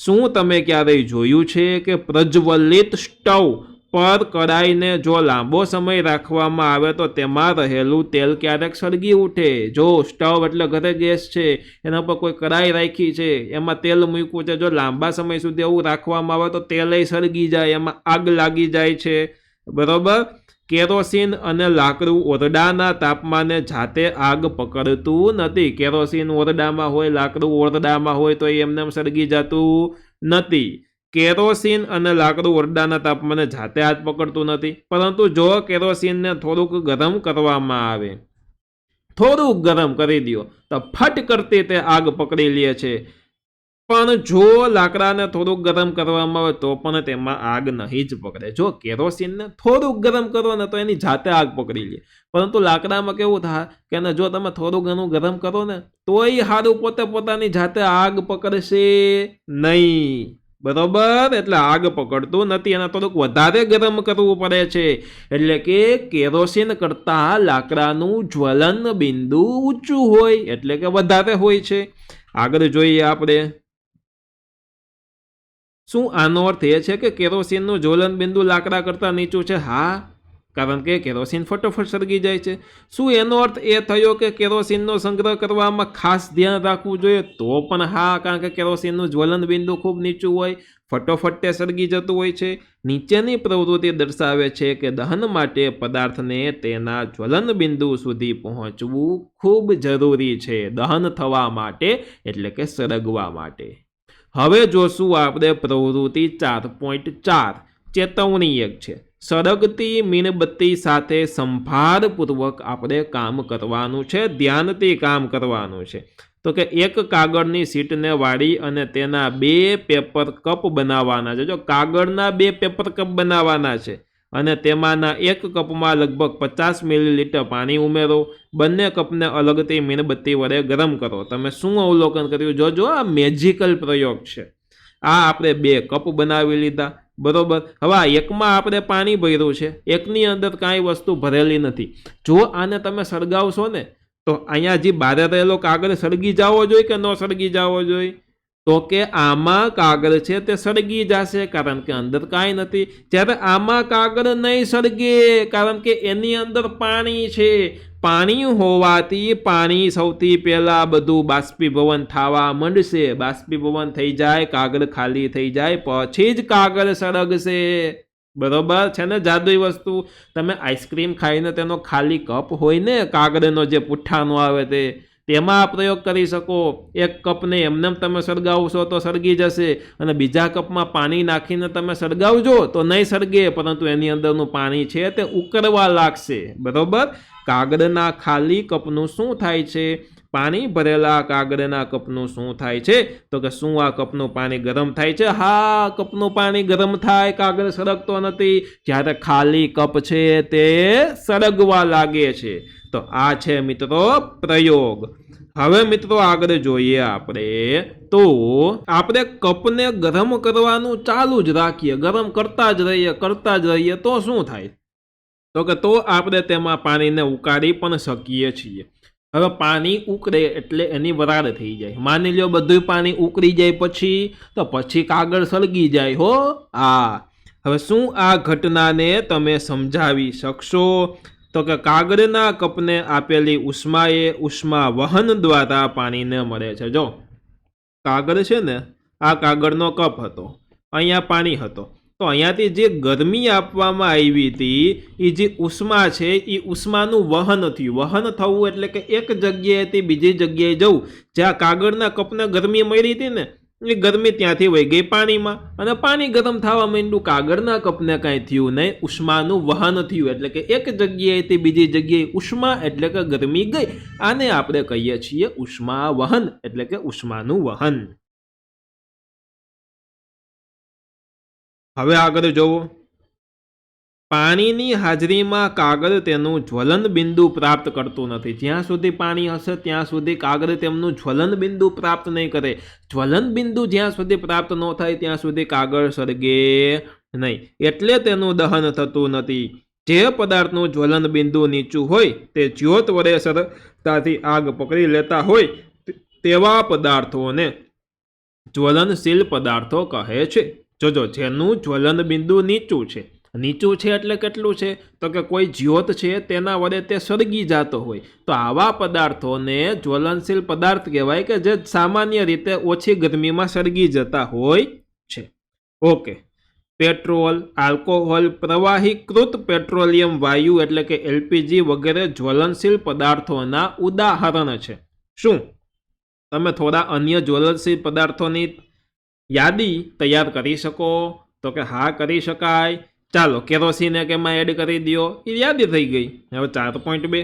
શું તમે ક્યારેય જોયું છે કે પ્રજ્વલિત સ્ટવ પર કડાઈને જો લાંબો સમય રાખવામાં આવે તો તેમાં રહેલું તેલ ક્યારેક સળગી ઉઠે? જો સ્ટવ એટલે ઘરે ગેસ છે, એના પર કોઈ કડાઈ રાખી છે, એમાં તેલ મૂક્યું છે, જો લાંબા સમય સુધી એવું રાખવામાં આવે તો તેલય સળગી જાય, એમાં આગ લાગી જાય છે. બરોબર. કેરોસીન અને લાકડું ઓરડાના તાપમાને જાતે આગ પકડતું નથી. કેરોસીન ઓરડામાં હોય, લાકડું ઓરડામાં હોય તો એમને સળગી જતું નથી. કેરોસીન અને લાકડું ઓરડાના તાપમાને જાતે આગ પકડતું નથી. પરંતુ જો કેરોસીનને થોડુંક ગરમ કરવામાં આવે, થોડુંક ગરમ કરી દો તો ફટ કરતી તે આગ પકડી લે છે. પણ જો લાકડાને થોડુંક ગરમ કરવામાં આવે તો પણ તેમાં આગ નહીં જ પકડે. જો કેરોસીનને થોડુંક ગરમ કરો ને તો એની જાતે આગ પકડી લે. પરંતુ લાકડામાં કેવું થાય કે જો તમે થોડું ઘણું ગરમ કરો ને તોય સારું પોતે પોતાની જાતે આગ પકડશે નહીં. બરોબર. એટલે આગ પકડતું નથી, એને થોડુંક વધારે ગરમ કરવું પડે છે. એટલે કે કેરોસીન કરતાં લાકડાનું જ્વલન બિંદુ ઊંચું હોય એટલે કે વધારે હોય છે. આગળ જોઈએ આપણે. શું આનો અર્થ એ છે કે કેરોસીનનું જ્વલન બિંદુ લાકડા કરતાં નીચું છે? હા, કારણ કે કેરોસીન ફટોફટ સળગી જાય છે. શું એનો અર્થ એ થયો કે કેરોસીનનો સંગ્રહ કરવામાં ખાસ ધ્યાન રાખવું જોઈએ? તો પણ હા, કારણ કે કેરોસીનનું જ્વલન બિંદુ ખૂબ નીચું હોય, ફટોફટ તે સળગી જતું હોય છે. નીચેની પ્રવૃત્તિ દર્શાવે છે કે દહન માટે પદાર્થને તેના જ્વલન બિંદુ સુધી પહોંચવું ખૂબ જરૂરી છે. દહન થવા માટે એટલે કે સળગવા માટે. હવે જોશું આપણે પ્રવૃત્તિ 4.4 ચેતવણી 1 છે. સળગતી મીણબત્તી સાથે સંભાળપૂર્વક આપણે કામ કરવાનું છે, ધ્યાનથી કામ કરવાનું છે. તો કે એક કાગળની શીટને વાળી અને તેના 2 પેપર કપ બનાવવાના છે. જો કાગળના 2 પેપર કપ બનાવવાના છે અને તેમાંના 1 કપમાં લગભગ 50 મિલીલીટર પાણી ઉમેરો. બંને કપને અલગથી મીણબત્તી વડે ગરમ કરો. તમે શું અવલોકન કર્યું? જોજો, આ મેજિકલ પ્રયોગ છે. આ આપણે 2 કપ બનાવી લીધા, બરોબર. હવે આ એકમાં આપણે પાણી ભર્યું છે, એકની અંદર કાંઈ વસ્તુ ભરેલી નથી. જો આને તમે સળગાવશો ને તો અહીંયા જે બહાર રહેલો કાગળ સળગી જવો જોઈએ કે ન સળગી જવો જોઈએ? તો કે આમાં કાગળ છે તે સળગી જશે, કારણ કે અંદર કાંઈ નથી. જ્યારે આમાં કાગળ નહીં સળગે, કારણ કે એની અંદર પાણી છે. પાણી હોવાથી પાણી સૌથી પહેલાં બધું બાષ્પીભવન થવા માંડશે. બાષ્પીભવન થઈ જાય, કાગળ ખાલી થઈ જાય, પછી જ કાગળ સળગશે. બરોબર છે ને? જાદુઈ વસ્તુ. તમે આઈસ્ક્રીમ ખાઈને તેનો ખાલી કપ હોય ને, કાગળનો જે પુઠ્ઠાનો આવે તેમાં આ પ્રયોગ કરી શકો. 1 કપને એમને તમે સળગાવશો તો સળગી જશે, અને બીજા કપમાં પાણી નાખીને તમે સળગાવજો તો નહીં સળગે, પરંતુ એની અંદરનું પાણી છે તે ઉકળવા લાગશે. બરોબર. કાગળના ખાલી કપનું શું થાય છે? પાણી ભરેલા કાગળના કપનું શું થાય છે? તો કે શું આ કપનું પાણી ગરમ થાય છે? હા, કપનું પાણી ગરમ થાય, કાગળ સળગતો નથી. જ્યારે ખાલી કપ છે તે સળગવા લાગે છે. તો આ છે મિત્રો પ્રયોગ. હવે મિત્રો આગળ જોઈએ આપણે, તો આપણે કપને ગરમ કરવાનું ચાલુ જ રાખીએ, ગરમ કરતા જ રહીએ તો શું થાય? તો કે તો આપણે તેમાં પાણીને ઉકાળી પણ શકીએ છીએ. હવે પાણી ઉકળે એટલે એની વરાળ થઈ જાય. માની લો બધું પાણી ઉકળી જાય પછી કાગળ સળગી જાય હો. હવે શું આ ઘટનાને તમે સમજાવી શકશો? તો કે કાગળના કપને આપેલી ઉષ્મા વહન દ્વારા પાણીને મળે છે. જો કાગળ છે ને, આ કાગળનો કપ હતો, અહીંયા પાણી હતો, તો અહીંયાથી જે ગરમી આપવામાં આવી હતી એ જે ઉષ્મા છે એ ઉષ્માનું વહન થયું. વહન થવું એટલે કે એક જગ્યાએથી બીજી જગ્યાએ જવું. જ્યાં કાગળના કપને ગરમી મળી હતી ને, એ ગરમી ત્યાંથી વહી ગઈ પાણીમાં, અને પાણી ગરમ થવા માંડ્યું. કાગળના કપને કાંઈ થયું નહીં, ઉષ્માનું વહન થયું. એટલે કે એક જગ્યાએથી બીજી જગ્યાએ ઉષ્મા એટલે કે ગરમી ગઈ. આને આપણે કહીએ છીએ ઉષ્મા વહન, એટલે કે ઉષ્માનું વહન. હવે આગળ જોવો, પાણીની હાજરીમાં કાગળ તેનું જ્વલન બિંદુ પ્રાપ્ત કરતું નથી. જ્યાં સુધી પાણી હશે ત્યાં સુધી કાગળ તેમનું જ્વલન બિંદુ પ્રાપ્ત નહીં કરે. જ્વલન બિંદુ જ્યાં સુધી પ્રાપ્ત ન થાય ત્યાં સુધી કાગળ સળગે નહીં, એટલે તેનું દહન થતું નથી. જે પદાર્થનું જ્વલન બિંદુ નીચું હોય તે જ્યોત વડે સરળતાથી આગ પકડી લેતા હોય તેવા પદાર્થોને જ્વલનશીલ પદાર્થો કહે છે. જોજો, જેનું જ્વલન બિંદુ નીચું છે એટલે કેટલું છે? તો કે કોઈ જ્યોત છે તેના વડે તે સળગી જતો હોય, તો આવા પદાર્થોને જ્વલનશીલ પદાર્થ કહેવાય, કે જે સામાન્ય રીતે ઓછી ગરમીમાં સળગી જતા હોય છે. ઓકે. પેટ્રોલ, આલ્કોહોલ, પ્રવાહીકૃત પેટ્રોલિયમ વાયુ એટલે કે એલપીજી વગેરે જ્વલનશીલ પદાર્થોના ઉદાહરણ છે. શું તમે થોડા અન્ય જ્વલનશીલ પદાર્થોની યાદી તૈયાર કરી શકો? તો કે હા, કરી શકાય. ચાલો, કેરોસીન એમાં એડ કરી દો, એ યાદી થઈ ગઈ. હવે 4.2,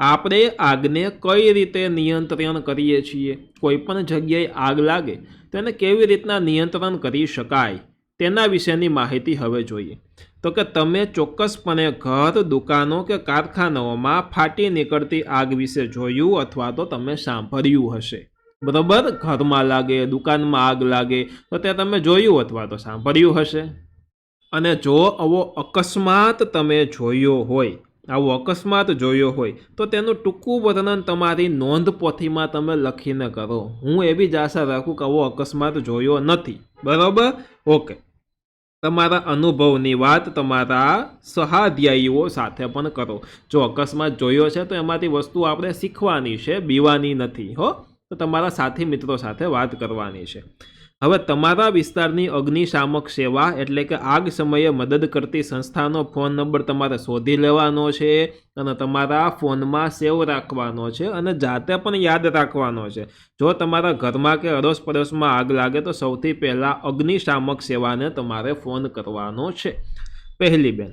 આપણે આગને કઈ રીતે નિયંત્રણ કરીએ છીએ? કોઈ પણ જગ્યાએ આગ લાગે તેને કેવી રીતના નિયંત્રણ કરી શકાય તેના વિશેની માહિતી હવે જોઈએ. તો કે તમે ચોક્કસપણે ઘર, દુકાનો કે કારખાનાઓમાં ફાટી નીકળતી આગ વિશે જોયું અથવા તો તમે સાંભળ્યું હશે. બરાબર? ઘરમાં લાગે, દુકાનમાં આગ લાગે તો તે તમે જોયું અથવા તો સાંભળ્યું હશે. અને જો આવો અકસ્માત તમે જોયો હોય તો તેનું ટૂંકું વર્ણન તમારી નોંધપોથીમાં તમે લખીને કરો. હું એવી જ આશા રાખું કે આવો અકસ્માત જોયો નથી. બરાબર? ઓકે. તમારા અનુભવની વાત તમારા સહાધ્યાયીઓ સાથે પણ કરો. જો અકસ્માત જોયો છે તો એમાંથી વસ્તુ આપણે શીખવાની છે, બીવાની નથી હો. તો તમારા સાથી મિત્રો સાથે વાત કરવાની છે. હવે તમારા વિસ્તારની અગ્નિશામક સેવા એટલે કે આગ સમયે મદદ કરતી સંસ્થાનો ફોન નંબર તમારે શોધી લેવાનો છે અને તમારા ફોનમાં સેવ રાખવાનો છે અને જાતે પણ યાદ રાખવાનો છે. જો તમારા ઘરમાં કે અડોશ પડોશમાં આગ લાગે તો સૌથી પહેલાં અગ્નિશામક સેવાને તમારે ફોન કરવાનો છે. પહેલી બેન,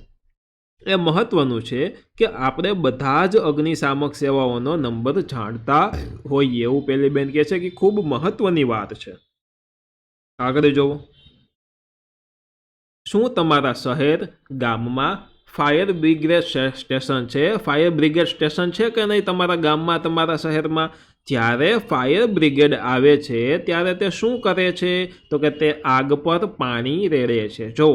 એ મહત્વનું છે કે આપણે બધા જ અગ્નિશામક સેવાઓનો નંબર જાણતા હોઈએ, એવું પહેલી બેન કહે છે કે ખૂબ મહત્વની વાત છે. આગળ જોવો, શું તમારા શહેર, ગામમાં ફાયર બ્રિગેડ સ્ટેશન છે, ફાયર બ્રિગેડ સ્ટેશન છે કે નહીં તમારા ગામમાં, તમારા શહેરમાં? જ્યારે ફાયર બ્રિગેડ આવે છે ત્યારે તે શું કરે છે? તો કે તે આગ પર પાણી રેડે છે. જો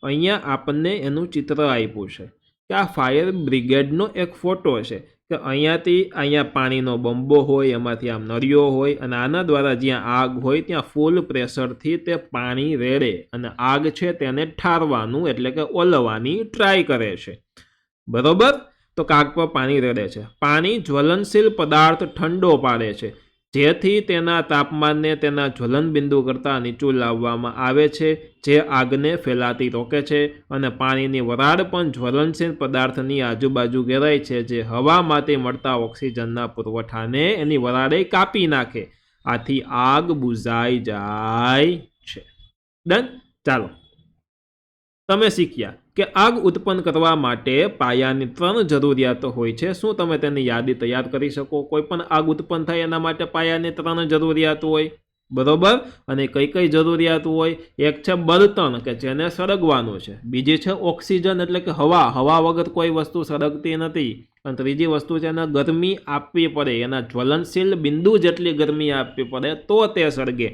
અહીંયા આપણને એનું ચિત્ર આપ્યું છે કે આ ફાયર બ્રિગેડનો એક ફોટો છે કે અહીંયા પાણીનો બંબો હોય, એમાંથી આમ નળીઓ હોય અને આના દ્વારા જ્યાં આગ હોય ત્યાં ફૂલ પ્રેશરથી તે પાણી રેડે અને આગ છે તેને ઠારવાનું એટલે કે ઓલવવાની ટ્રાય કરે છે. બરોબર? તો આગ પર પાણી રેડે છે. પાણી જ્વલનશીલ પદાર્થ ઠંડો પાડે છે, જેથી તેના તાપમાનને તેના જ્વલન બિંદુ કરતાં નીચું લાવવામાં આવે છે, જે આગને ફેલાતી રોકે છે. અને પાણીની વરાળ પણ જ્વલનશીલ પદાર્થની આજુબાજુ ઘેરાય છે, જે હવામાંથી મળતા ઓક્સિજનના પુરવઠાને એની વરાળે કાપી નાખે. આથી આગ બુઝાઈ જાય છે. ડન? ચાલો, તમે શીખ્યા કે આગ ઉત્પન્ન કરવા માટે પાયાની 3 જરૂરિયાતો હોય છે. શું તમે તેની યાદી તૈયાર કરી શકો? કોઈ પણ આગ ઉત્પન્ન થાય એના માટે પાયાની 3 જરૂરિયાતો હોય. બરોબર? અને કઈ કઈ જરૂરિયાત હોય? એક છે બળતણ કે જેને સળગવાનું છે, બીજી છે ઓક્સિજન એટલે કે હવા વગર કોઈ વસ્તુ સળગતી નથી, અને ત્રીજી વસ્તુ છે એને ગરમી આપવી પડે, એના જ્વલનશીલ બિંદુ જેટલી ગરમી આપવી પડે તો તે સળગે.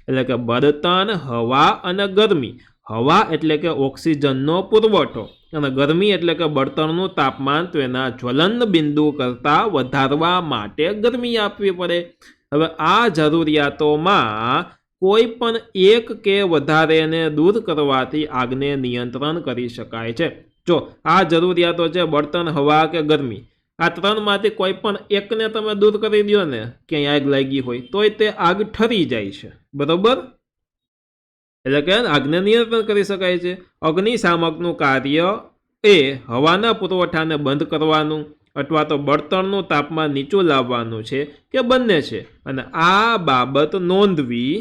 એટલે કે બળતણ, હવા અને ગરમી. હવા એટલે કે ઓક્સિજનનો પુરવઠો અને ગરમી એટલે કે બળતણનું તાપમાન તેના જ્વલન બિંદુ કરતાં વધારવા માટે ગરમી આપવી પડે. હવે આ જરૂરિયાતોમાં કોઈ પણ એક કે વધારેને દૂર કરવાથી આગને નિયંત્રણ કરી શકાય છે. જો આ જરૂરિયાતો છે બળતણ, હવા કે ગરમી, આ 3માંથી કોઈ પણ એકને તમે દૂર કરી દો ને, ક્યાંય આગ લાગી હોય તોય તે આગ ઠરી જાય છે. બરોબર? એટલે કે આગને નિયંત્રણ કરી શકાય છે. અગ્નિશામકનું કાર્ય એ હવાના પુરવઠાને બંધ કરવાનું અથવા તો બળતણનું તાપમાન નીચું લાવવાનું છે કે બંને છે, અને આ બાબત નોંધવી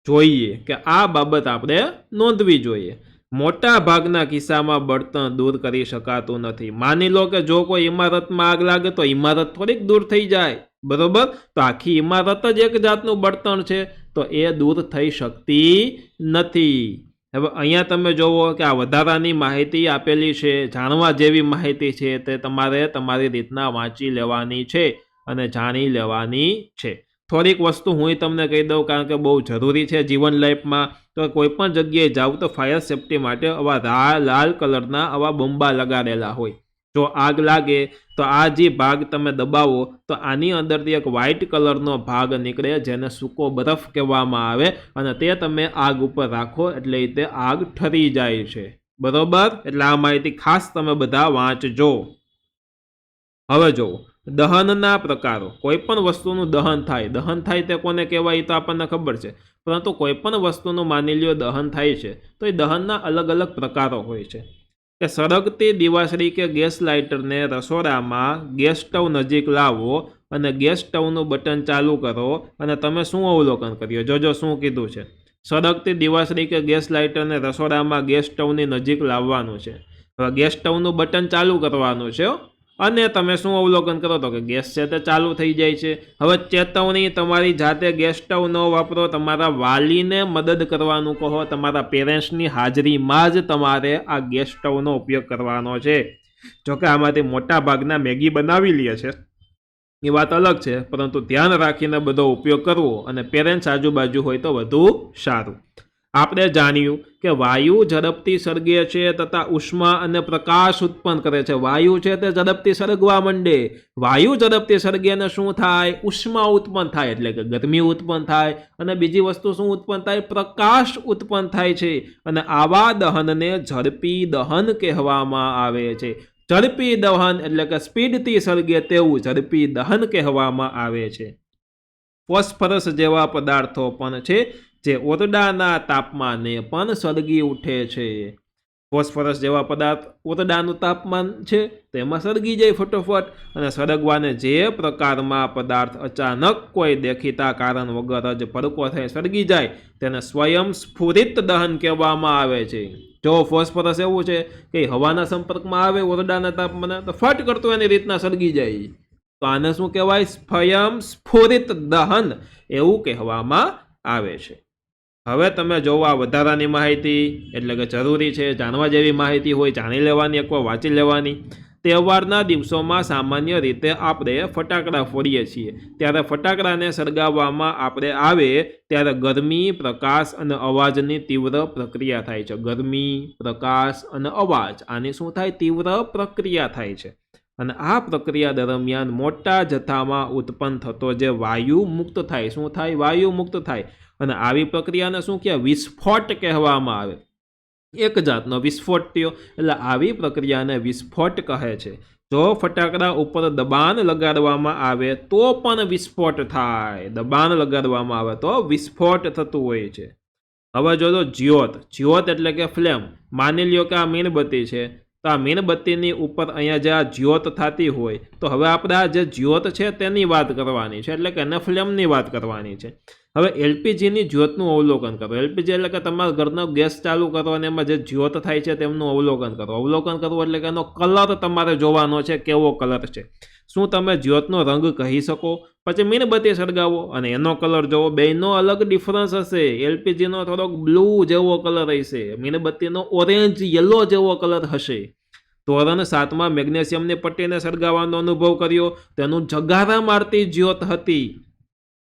જોઈએ કે આ બાબત આપણે નોંધવી જોઈએ. મોટા ભાગના કિસ્સામાં બળતણ દૂર કરી શકાતું નથી. માની લો કે જો કોઈ ઇમારતમાં આગ લાગે તો ઇમારત થોડીક દૂર થઈ જાય. બરોબર? તો આખી ઇમારત જ એક જાતનું બળતણ છે, તો એ દૂર થઈ શકતી નથી. હવે અહીંયા તમે જોવો કે આ વધારાની માહિતી આપેલી છે, જાણવા જેવી માહિતી છે, તે તમારે તમારી રીતના વાંચી લેવાની છે અને જાણી લેવાની છે. થોડીક વસ્તુ હું તમને કહી દઉં, કારણ કે બહુ જરૂરી છે જીવન લાઈફમાં. તો કોઈ પણ જગ્યાએ જાવ તો ફાયર સેફટી માટે આવા લાલ કલરના આવા બંબા લગાડેલા હોય. જો આગ લાગે તો આ જે ભાગ તમે દબાવો તો આની અંદરથી એક વ્હાઇટ કલરનો ભાગ નીકળે, જેને સૂકો બરફ કહેવામાં આવે, અને તે તમે આગ ઉપર રાખો એટલે તે આગ ઠરી જાય છે. બરોબર? એટલે આ માહિતી ખાસ તમે બધા વાંચજો. હવે જુઓ, દહનના પ્રકારો. કોઈ પણ વસ્તુનું દહન થાય તે કોને કહેવાય એ તો આપણને ખબર છે, પરંતુ કોઈ પણ વસ્તુનું માની લ્યો દહન થાય છે તો એ દહનના અલગ અલગ પ્રકારો હોય છે. કે સળગતી દિવાસળી કે ગેસ લાઇટરને રસોડામાં ગેસ સ્ટવ નજીક લાવો અને ગેસ સ્ટવનું બટન ચાલુ કરો, અને તમે શું અવલોકન કર્યું? જોજો શું કીધું છે. સળગતી દિવાસળી કે ગેસ લાઇટરને રસોડામાં ગેસ સ્ટવની નજીક લાવવાનું છે. હવે ગેસ સ્ટવનું બટન ચાલુ કરવાનું છે અને તમે શું અવલોકન કરો તો કે ગેસ છે તે ચાલુ થઈ જાય છે. હવે ચેતવણી, તમારી જાતે ગેસ સ્ટવ ન વાપરો, તમારા વાલીને મદદ કરવાનું કહો. તમારા પેરેન્ટ્સની હાજરીમાં જ તમારે આ ગેસ સ્ટવનો ઉપયોગ કરવાનો છે. જોકે આમાંથી મોટા ભાગના મેગી બનાવી લે છે એ વાત અલગ છે, પરંતુ ધ્યાન રાખીને બધો ઉપયોગ કરવો અને પેરેન્ટ્સ આજુબાજુ હોય તો વધુ સારું. આપણે જાણ્યું કે વાયુ ઝડપથી સળગે છે તથા ઉષ્મા અને પ્રકાશ ઉત્પન્ન કરે છે. વાયુ છે તે ઝડપથી સળગવા માંડે. વાયુ ઝડપથી સળગે ને શું થાય? ઉષ્મા ઉત્પન્ન થાય, એટલે કે ગરમી ઉત્પન્ન થાય. અને બીજી વસ્તુ શું ઉત્પન્ન થાય? પ્રકાશ ઉત્પન્ન થાય છે. અને આવા દહનને ઝડપી દહન કહેવામાં આવે છે. ઝડપી દહન એટલે કે સ્પીડથી સળગે તેવું ઝડપી દહન કહેવામાં આવે છે. ફોસ્ફરસ જેવા પદાર્થો પણ છે જે ઓરડાના તાપમાને પણ સળગી ઉઠે છે. ફોસ્ફરસ જેવા પદાર્થ ઓરડાનું તાપમાન છે તેમાં સળગી જાય ફટોફટ, અને સળગવાને જે પ્રકારમાં પદાર્થ અચાનક કોઈ દેખીતા કારણ વગર જ ભડકો થઈ સળગી જાય તેને સ્વયં સ્ફુરિત દહન કહેવામાં આવે છે. જો ફોસ્ફરસ એવું છે કે હવાના સંપર્કમાં આવે ઓરડાના તાપમાને તો ફટ કરતો એની રીતના સળગી જાય, તો આને શું કહેવાય? સ્વયં સ્ફુરિત દહન એવું કહેવામાં આવે છે. હવે તમે જોવો આ વધારાની માહિતી એટલે કે જરૂરી છે, જાણવા જેવી માહિતી હોય જાણી લેવાની, એકવાર વાંચી લેવાની. તહેવારના દિવસોમાં સામાન્ય રીતે આપણે ફટાકડા ફોડીએ છીએ. ત્યારે ફટાકડાને સળગાવવામાં આપણે આવે ત્યારે ગરમી, પ્રકાશ અને અવાજની તીવ્ર પ્રક્રિયા થાય છે. ગરમી, પ્રકાશ અને અવાજ આની શું થાય? તીવ્ર પ્રક્રિયા થાય છે. અને આ પ્રક્રિયા દરમિયાન મોટા જથ્થામાં ઉત્પન્ન થતો જે વાયુ મુક્ત થાય. શું થાય? વાયુ મુક્ત થાય. અને આવી પ્રક્રિયાને શું કહેવાય? વિસ્ફોટ કહેવામાં આવે. એક જાતનો વિસ્ફોટ થયો એટલે આવી પ્રક્રિયાને વિસ્ફોટ કહે છે. જો ફટાકડા ઉપર દબાણ લગાડવામાં આવે તો પણ વિસ્ફોટ થાય. દબાણ લગાડવામાં આવે તો વિસ્ફોટ થતું હોય છે. હવે જો જ્યોત. જ્યોત એટલે કે ફ્લેમ. માની લ્યો કે આ મીણબત્તી છે, તો આ મીણબત્તીની ઉપર અહીંયા જે આ જ્યોત થતી હોય, તો હવે આપણે આ જે જ્યોત છે તેની વાત કરવાની છે, એટલે કે એને ફ્લેમની વાત કરવાની છે. હવે એલપીજીની જ્યોતનું અવલોકન કરો. એલપીજી એટલે કે તમારા ઘરનો ગેસ ચાલુ કરો અને એમાં જે જ્યોત થાય છે તેમનું અવલોકન કરો. અવલોકન કરવું એટલે કે એનો કલર તમારે જોવાનો છે, કેવો કલર છે. શું તમે જ્યોતનો રંગ કહી શકો? પછી મીણબત્તી સળગાવો અને એનો કલર જોવો. બેનો અલગ ડિફરન્સ હશે. એલપીજીનો થોડોક બ્લુ જેવો કલર હશે, મીણબત્તીનો ઓરેન્જ યલો જેવો કલર હશે. ધોરણ 7માં મેગ્નેશિયમની પટ્ટીને સળગાવવાનો અનુભવ કર્યો. તેનું જગારા મારતી જ્યોત હતી.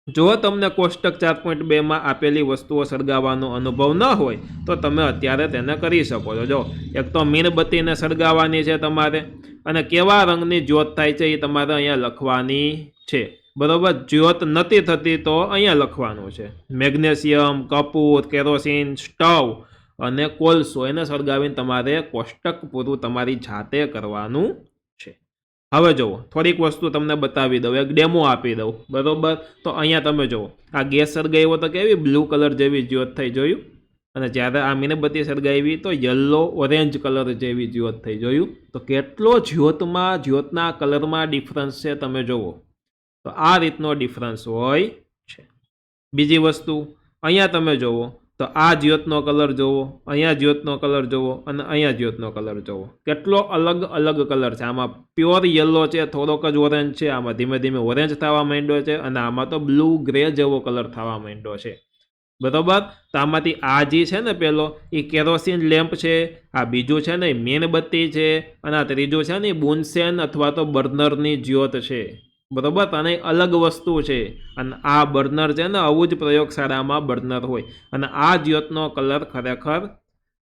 જો તમને કોષ્ટક 4.2માં આપેલી વસ્તુઓ સળગાવવાનો અનુભવ ન હોય તો તમે અત્યારે તેને કરી શકો છો. જો એક તો મીણબત્તીને સળગાવવાની છે તમારે, અને કેવા રંગની જ્યોત થાય છે એ તમારે અહીંયા લખવાની છે. બરોબર? જ્યોત નથી થતી તો અહીંયા લખવાનું છે. મેગ્નેશિયમ, કપૂર, કેરોસીન, સ્ટવ અને કોલસો એને સળગાવીને તમારે કોષ્ટક પૂરું તમારી જાતે કરવાનું છે. હવે જુઓ, થોડીક વસ્તુ તમને બતાવી દઉં, એક ડેમો આપી દઉં. બરોબર? તો અહીંયા તમે જુઓ, આ ગેસ સળગાવ્યો તો કેવી બ્લુ કલર જેવી જ્યોત થઈ, જોયું? અને જ્યારે આ મીણબત્તી સળગાવી તો યલો ઓરેન્જ કલર જેવી જ્યોત થઈ, જોયું? તો કેટલો જ્યોતના કલરમાં ડિફરન્સ છે તમે જુઓ. તો આ રીતનો ડિફરન્સ હોય છે. બીજી વસ્તુ અહીંયા તમે જુઓ તો આ જ્યોતનો કલર જુઓ, અહીંયા જ્યોતનો કલર જુઓ અને અહીંયા જ્યોતનો કલર જુઓ. કેટલો અલગ અલગ કલર છે. આમાં પ્યોર યલો છે, થોડોક જ ઓરેન્જ છે, આમાં ધીમે ધીમે ઓરેન્જ થવા માંડ્યો છે, અને આમાં તો બ્લુ ગ્રે જેવો કલર થવા માંડ્યો છે. બરોબર? તો આમાંથી આ જે છે ને પેલો એ કેરોસીન લેમ્પ છે, આ બીજું છે ને મીણબત્તી છે, અને આ ત્રીજું છે ને બુનસેન અથવા તો બર્નરની જ્યોત છે. બરોબર? અને અલગ વસ્તુ છે. અને આ બર્નર છે ને આવું જ પ્રયોગશાળામાં બર્નર હોય. અને આ જ્યોતનો કલર ખરેખર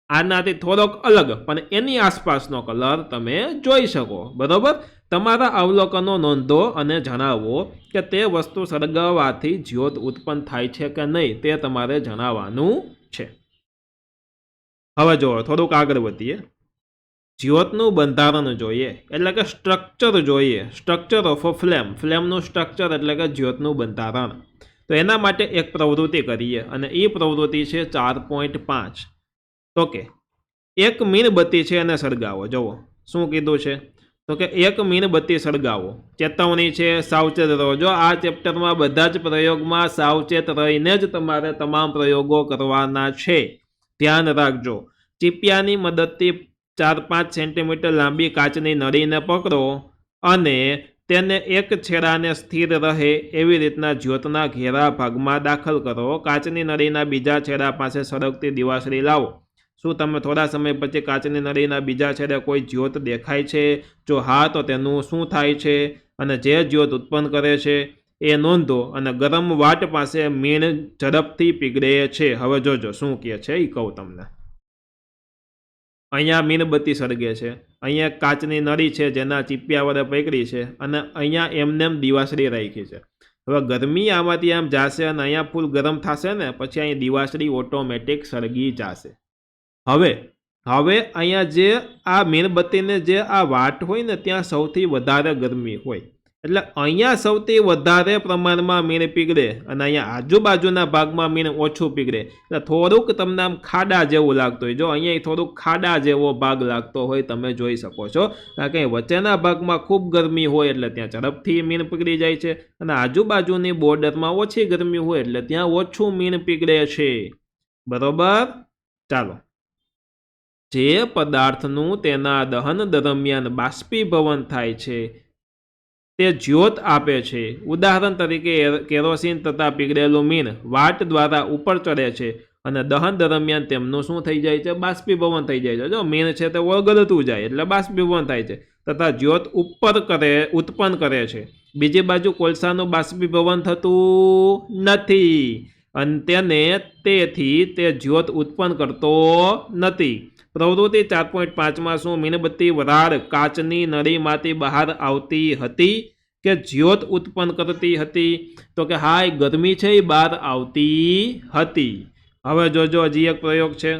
આનાથી થોડોક અલગ, પણ એની આસપાસનો કલર તમે જોઈ શકો. બરોબર? તમારા અવલોકનો નોંધો અને જણાવો કે તે વસ્તુ સળગાવવાથી જ્યોત ઉત્પન્ન થાય છે કે નહીં, તે તમારે જણાવવાનું છે. હવે જુઓ, થોડુંક આગળ વધીએ. જ્યોતનું બંધારણ જોઈએ એટલે કે સ્ટ્રક્ચર જોઈએ. Structure of a flame. ફ્લેમનું સ્ટ્રક્ચર એટલે કે જ્યોતનું બંધારણ. તો એના માટે એક પ્રવૃત્તિ કરીએ, અને એ પ્રવૃત્તિ છે 4.5. તો કે એક મીણબત્તી છે એને સળગાવો. જુઓ શું કીધું છે, તો કે એક મીણબત્તી સળગાવો. ચેતવણી છે, સાવચેત રહો. જો આ ચેપ્ટરમાં બધા જ પ્રયોગમાં સાવચેત રહીને જ તમારે તમામ પ્રયોગો કરવાના છે, ધ્યાન રાખજો. ચીપિયાની મદદથી 4-5 સેન્ટીમીટર લાંબી કાચની નળીને પકડો અને તેને એક છેડાને સ્થિર રહે એવી રીતના જ્યોતના ઘેરા ભાગમાં દાખલ કરો. કાચની નળીના બીજા છેડા પાસે સળગતી દિવાસળી લાવો. શું તમે થોડા સમય પછી કાચની નળીના બીજા છેડે કોઈ જ્યોત દેખાય છે? જો હા, તો તેનું શું થાય છે? અને જે જ્યોત ઉત્પન્ન કરે છે એ નોંધો. અને ગરમ વાટ પાસે મીણ ઝડપથી પીગળે છે. હવે જોજો શું કહે છે એ કહું તમને. અહીંયા મીણબત્તી સળગે છે, અહીંયા કાચની નળી છે જેના ચીપિયા વડે પકડી છે, અને અહીંયા એમનેમ દિવાસળી રાખી છે. હવે ગરમી આમાંથી આમ જશે અને અહીંયા ફૂલ ગરમ થશે ને, પછી અહીં દિવાસળી ઓટોમેટિક સળગી જશે. હવે અહીંયા જે આ મીણબત્તીને જે આ વાટ હોય ને ત્યાં સૌથી વધારે ગરમી હોય, એટલે અહીંયા સૌથી વધારે પ્રમાણમાં મીણ પીગળે અને અહીંયા આજુબાજુના ભાગમાં મીણ ઓછું પીગળે. એટલે થોડુંક તમને આમ ખાડા જેવું લાગતું હોય. જો અહીંયા થોડુંક ખાડા જેવો ભાગ લાગતો હોય તમે જોઈ શકો છો, કારણ કે વચ્ચેના ભાગમાં ખૂબ ગરમી હોય એટલે ત્યાં ઝડપથી મીણ પીગળી જાય છે, અને આજુબાજુની બોર્ડરમાં ઓછી ગરમી હોય એટલે ત્યાં ઓછું મીણ પીગળે છે. બરોબર? ચાલો. જે પદાર્થનું તેના દહન દરમિયાન બાષ્પીભવન થાય છે તે જ્યોત આપે છે. ઉદાહરણ તરીકે કેરોસીન તથા પીગળેલું મીણ વાટ દ્વારા ઉપર ચડે છે. અને દહન દરમિયાન તેમનું શું થઈ જાય છે? બાષ્પીભવન થઈ જાય છે. જો મીણ છે તે ઓગળતું જાય એટલે બાષ્પીભવન થાય છે તથા જ્યોત ઉત્પન્ન કરે છે. બીજી બાજુ કોલસાનું બાષ્પીભવન થતું નથી અને તેથી તે જ્યોત ઉત્પન્ન કરતો નથી. પ્રવૃત્તિ 4.5માં શું મીણબત્તી વરાળ કાચની નળીમાંથી બહાર આવતી હતી કે જ્યોત ઉત્પન્ન કરતી હતી? તો કે હાય ગરમી છે એ બહાર આવતી હતી. હવે જોજો હજી એક પ્રયોગ છે.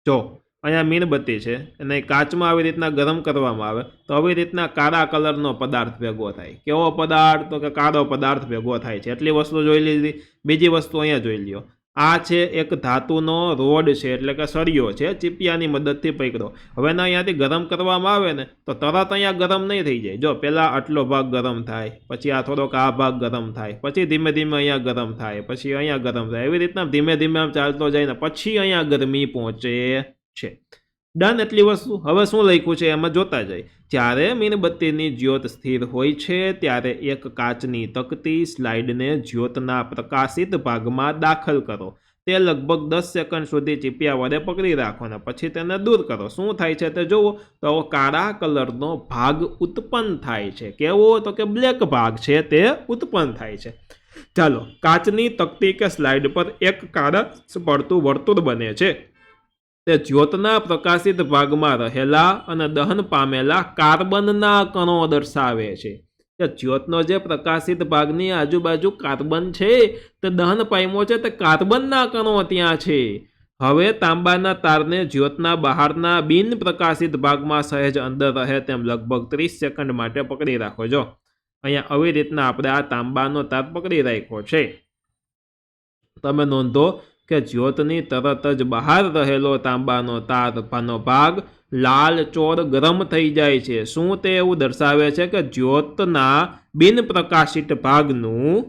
જો અહીંયા મીણબત્તી છે અને કાચમાં આવી રીતના ગરમ કરવામાં આવે તો આવી રીતના કાળા કલરનો પદાર્થ ભેગો થાય. કેવો પદાર્થ? તો કે કાળો પદાર્થ ભેગો થાય છે. એટલી વસ્તુ જોઈ લીધી. બીજી વસ્તુ અહીંયા જોઈ લ્યો. આ છે એક ધાતુનો રોડ છે એટલે કે સળિયો છે, ચીપિયાની મદદથી પકડો. હવે અહીંયાથી ગરમ કરવામાં આવે ને તો તરત અહીંયા ગરમ નહીં થઈ જાય. જો પહેલાં આટલો ભાગ ગરમ થાય, પછી આ થોડોક આ ભાગ ગરમ થાય, પછી ધીમે ધીમે અહીંયા ગરમ થાય, પછી અહીંયા ગરમ થાય. એવી રીતના ધીમે ધીમે આમ ચાલતો જાય ને પછી અહીંયા ગરમી પહોંચે છે. ડન એટલી વસ્તુ. હવે શું લખ્યું છે એમાં જોતા જાય. જ્યારે મીણબત્તીની જ્યોત સ્થિર હોય છે ત્યારે એક કાચની તકતી સ્લાઇડને જ્યોતના પ્રકાશિત ભાગમાં દાખલ કરો. તે લગભગ 10 સેકન્ડ સુધી ચીપિયા વડે પકડી રાખો ને પછી તેને દૂર કરો. શું થાય છે તે જુઓ. તો કાળા કલરનો ભાગ ઉત્પન્ન થાય છે. કેવો? તો કે બ્લેક ભાગ છે તે ઉત્પન્ન થાય છે. ચાલો, કાચની તકતી કે સ્લાઇડ પર એક કાળા પડતું વર્તુળ બને છે. તે જ્યોતના પ્રકાશિત ભાગમાં રહેલા અને દહન પામેલા કાર્બનના કણો દર્શાવે છે. તે જ્યોતનો જે પ્રકાશિત ભાગની આજુબાજુ કાર્બન છે તે દહન પામ્યો છે તે કાર્બનના કણો ત્યાં છે. હવે તાંબાના તારને જ્યોતના બહારના બિન પ્રકાશિત ભાગમાં સહેજ અંદર રહે તેમ લગભગ 30 સેકન્ડ માટે પકડી રાખો. જો અહીંયા આવી રીતના આપણે આ તાંબાનો તાર પકડી રાખ્યો છે. તમે નોંધો કે જ્યોતની તરત જ બહાર રહેલો તાંબાનો તારનો ભાગ લાલ ચોર ગરમ થઈ જાય છે. શું તે એવું દર્શાવે છે કે જ્યોતના બિન પ્રકાશિત ભાગનું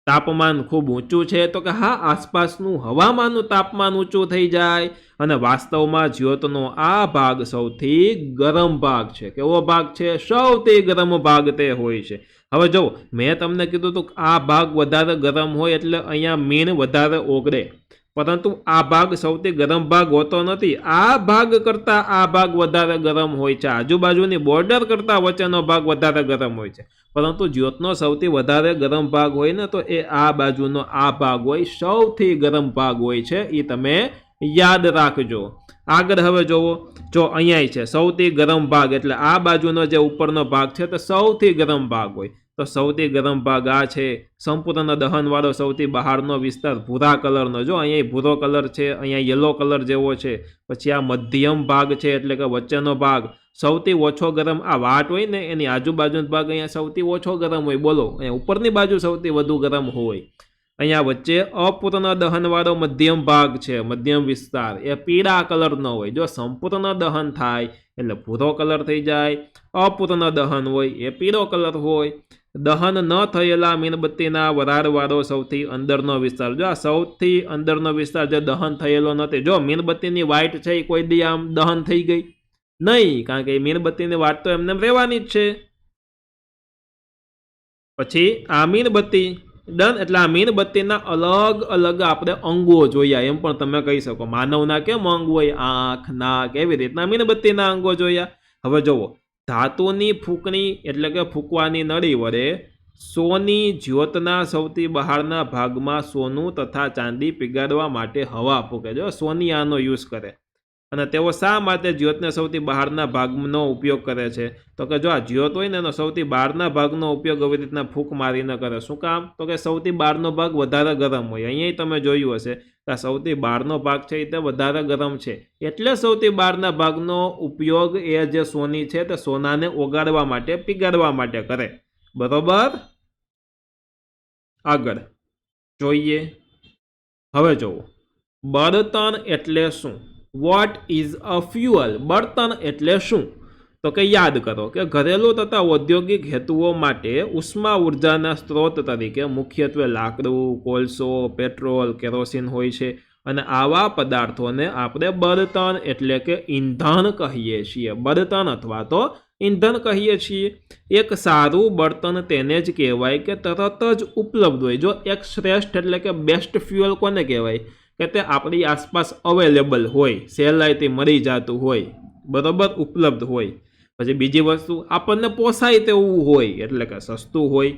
તાપમાન ખૂબ ઊંચું છે? તો કે હા, આસપાસનું હવામાનનું તાપમાન ઊંચું થઈ જાય. અને વાસ્તવમાં જ્યોતનો આ ભાગ સૌથી ગરમ ભાગ છે. કેવો ભાગ છે? સૌથી ગરમ ભાગ તે હોય છે. હવે જો મેં તમને કીધું હતું આ ભાગ વધારે ગરમ હોય એટલે અહીંયા મીણ વધારે ઓગળે, પરંતુ આ ભાગ સૌથી ગરમ ભાગ હોતો નથી. આ ભાગ કરતાં આ ભાગ વધારે ગરમ હોય છે. આજુબાજુની બોર્ડર કરતાં વચ્ચેનો ભાગ વધારે ગરમ હોય છે. પરંતુ જ્યોતનો સૌથી વધારે ગરમ ભાગ હોય ને તો એ આ બાજુનો આ ભાગ હોય, સૌથી ગરમ ભાગ હોય છે. એ તમે યાદ રાખજો. આગળ હવે જોવો. જો અહીંયા છે સૌથી ગરમ ભાગ એટલે આ બાજુનો જે ઉપરનો ભાગ છે તે સૌથી ગરમ ભાગ હોય. તો સૌથી ગરમ ભાગ આ છે. સંપૂર્ણ દહનવાળો સૌથી બહારનો વિસ્તાર ભૂરા કલરનો. જો અહીંયા ભૂરો કલર છે, અહીંયા યલો કલર જેવો છે. પછી આ મધ્યમ ભાગ છે એટલે કે વચ્ચેનો ભાગ સૌથી ઓછો ગરમ. આ વાટ હોય ને એની આજુબાજુનો ભાગ અહીંયા સૌથી ઓછો ગરમ હોય. બોલો, અહીંયા ઉપરની બાજુ સૌથી વધુ ગરમ હોય. અહીંયા વચ્ચે અપૂર્ણ દહનવાળો મધ્યમ ભાગ છે, મધ્યમ વિસ્તાર, એ પીળા કલરનો હોય. જો સંપૂર્ણ દહન થાય એટલે ભૂરો કલર થઈ જાય. અપૂર્ણ દહન હોય એ પીળો કલર હોય. દહન ન થયેલા મીણબત્તીના વરાળવાળો સૌથી અંદરનો વિસ્તાર. જો આ સૌથી અંદરનો વિસ્તાર જે દહન થયેલો નથી. જો મીણબત્તીની વાઇટ છે એ કોઈ દી આમ દહન થઈ ગઈ નહીં, કારણ કે મીણબત્તીની વાટ તો એમને રહેવાની જ છે. પછી આ મીણબત્તી ડન. એટલે આ મીણબત્તીના અલગ અલગ આપણે અંગો જોયા એમ પણ તમે કહી શકો. માનવના કેમ અંગ હોય? આંખ, નાક, એવી રીતના મીણબત્તીના અંગો જોયા. હવે જુઓ, ધાતુની ફૂંકણી એટલે કે ફૂંકવાની નળી વડે સોની જ્યોતના સૌથી બહારના ભાગમાં સોનું તથા ચાંદી પીગાડવા માટે હવા ફૂંકે. જો સોની આનો યુઝ કરે. અને તેઓ શા માટે જ્યોતને સૌથી બહારના ભાગનો ઉપયોગ કરે છે? તો કે જો આ જ્યોત હોય ને એનો સૌથી બહારના ભાગનો ઉપયોગ આવી રીતના ફૂંક મારીને કરે. શું કામ? તો કે સૌથી બહારનો ભાગ વધારે ગરમ હોય. અહીંયા તમે જોયું હશે કે આ સૌથી બહારનો ભાગ છે એ તે વધારે ગરમ છે, એટલે સૌથી બહારના ભાગનો ઉપયોગ એ જે સોની છે તે સોનાને ઓગાળવા માટે, પીગાડવા માટે કરે. બરોબર? આગળ જોઈએ. હવે જુઓ, બળતણ એટલે શું? What is a fuel? બળતણ એટલે શું? તો કે યાદ કરો કે ઘરેલું તથા ઔદ્યોગિક હેતુઓ માટે ઉષ્મા ઉર્જાના સ્ત્રોત તરીકે મુખ્યત્વે લાકડું, કોલસો, પેટ્રોલ, કેરોસીન હોય છે. અને આવા પદાર્થોને આપણે બળતણ એટલે કે ઈંધણ કહીએ છીએ. બળતણ અથવા તો ઈંધણ કહીએ છીએ. એક સારું બળતણ તેને જ કહેવાય કે તરત જ ઉપલબ્ધ હોય. જો એક શ્રેષ્ઠ એટલે કે બેસ્ટ ફ્યુઅલ કોને કહેવાય કે તે આપણી આસપાસ અવેલેબલ હોય, સહેલાઈથી મળી જતું હોય, બરાબર, ઉપલબ્ધ હોય. પછી બીજી વસ્તુ આપણને પોસાય તેવું હોય એટલે કે સસ્તું હોય.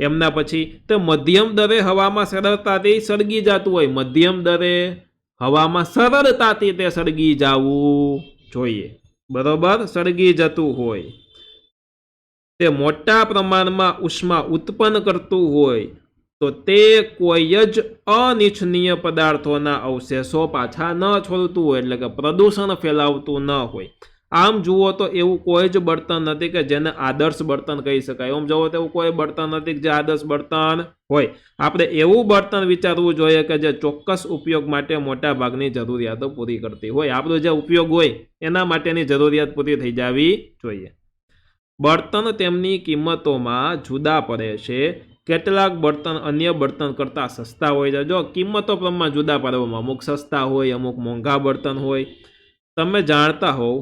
એમના પછી તે મધ્યમ દરે હવામાં સરળતાથી સળગી જતું હોય. મધ્યમ દરે હવામાં સરળતાથી તે સળગી જવું જોઈએ, બરાબર, સળગી જતું હોય. તે મોટા પ્રમાણમાં ઉષ્મા ઉત્પન્ન કરતું હોય તો તે કોઈ જ અનિચ્છનીય પદાર્થોના અવશેષો પાછા ન છોડતું હોય એટલે કે પ્રદૂષણ ફેલાવતું ન હોય. આમ જુઓ તો એવું કોઈ જ બળતણ નથી કે જેને આદર્શ બળતણ કહી શકાય. આમ જુઓ તો એવું કોઈ બળતણ નથી કે જે આદર્શ બળતણ હોય. આપણે એવું બળતણ વિચારવું જોઈએ કે જે ચોક્કસ ઉપયોગ માટે મોટા ભાગની જરૂરિયાતો પૂરી કરતી હોય. આપણો જે ઉપયોગ હોય એના માટેની જરૂરિયાત પૂરી થઈ જવી જોઈએ. બળતણ તેમની કિંમતોમાં જુદા પડે છે. કેટલાક બળતણ અન્ય બળતણ કરતાં સસ્તા હોય છે. જો કિંમતો પ્રમાણે જુદા પાડવામાં અમુક સસ્તા હોય, અમુક મોંઘા બળતણ હોય. તમે જાણતા હોવ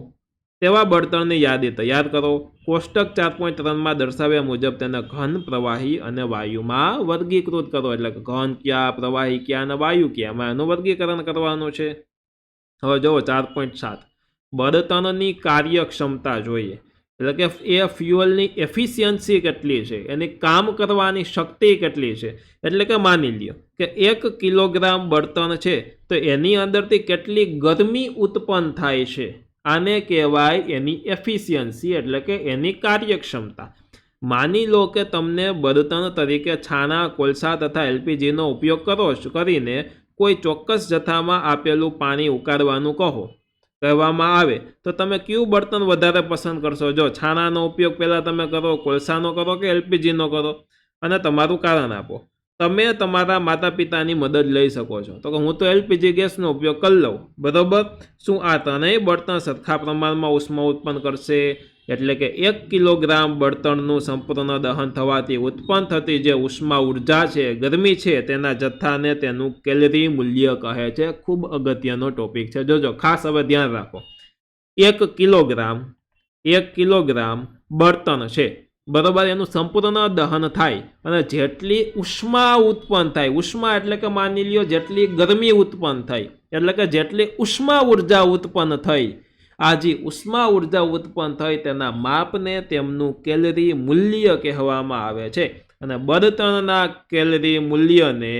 તેવા બળતણની યાદી તૈયાર કરો. કોષ્ટક 4.3માં દર્શાવ્યા મુજબ તેને ઘન, પ્રવાહી અને વાયુમાં વર્ગીકૃત કરો. એટલે કે ઘન ક્યાં, પ્રવાહી ક્યાં અને વાયુ ક્યાં, એમાં એનું વર્ગીકરણ કરવાનું છે. હવે જુઓ 4.7 બળતણની કાર્યક્ષમતા જોઈએ. એટલે કે એ ફ્યુઅલની એફિશિયન્સી કેટલી છે, એની કામ કરવાની શક્તિ કેટલી છે. એટલે કે માની લ્યો કે 1 કિલોગ્રામ બળતણ છે તો એની અંદરથી કેટલી ગરમી ઉત્પન્ન થાય છે. આને કહેવાય એની એફિશિયન્સી એટલે કે એની કાર્યક્ષમતા. માની લો કે તમને બળતણ તરીકે છાણા, કોલસા તથા એલપીજીનો ઉપયોગ કરીને કોઈ ચોક્કસ જથ્થામાં આપેલું પાણી ઉકાળવાનું કહેવામાં આવે તો તમે કયું બળતણ વધારે પસંદ કરશો? જો છાણાનો ઉપયોગ પહેલાં તમે કરો, કોલસાનો કરો કે એલપીજીનો કરો? અને તમારું કારણ આપો. તમે તમારા માતા પિતાની મદદ લઈ શકો છો. તો હું તો એલપીજી ગેસનો ઉપયોગ કરી લઉં, બરાબર. શું આ ત્રણેય બળતણ સરખા પ્રમાણમાં ઉષ્મા ઉત્પન્ન કરશે? એટલે કે 1 કિલોગ્રામ બળતણનું સંપૂર્ણ દહન થવાથી ઉત્પન્ન થતી જે ઉષ્મા ઉર્જા છે, ગરમી છે, તેના જથ્થાને તેનું કેલરી મૂલ્ય કહે છે. ખૂબ અગત્યનો ટોપિક છે, જોજો, ખાસ હવે ધ્યાન રાખો. 1 કિલોગ્રામ બળતણ છે, બરાબર, એનું સંપૂર્ણ દહન થાય અને જેટલી ઉષ્મા ઉત્પન્ન થાય, ઉષ્મા એટલે કે માની લ્યો જેટલી ગરમી ઉત્પન્ન થાય, એટલે કે જેટલી ઉષ્મા ઉર્જા ઉત્પન્ન થઈ, આ જે ઉષ્મા ઉર્જા ઉત્પન્ન થઈ તેના માપને તેમનું કેલરી મૂલ્ય કહેવામાં આવે છે. અને બળતણના કેલરી મૂલ્યને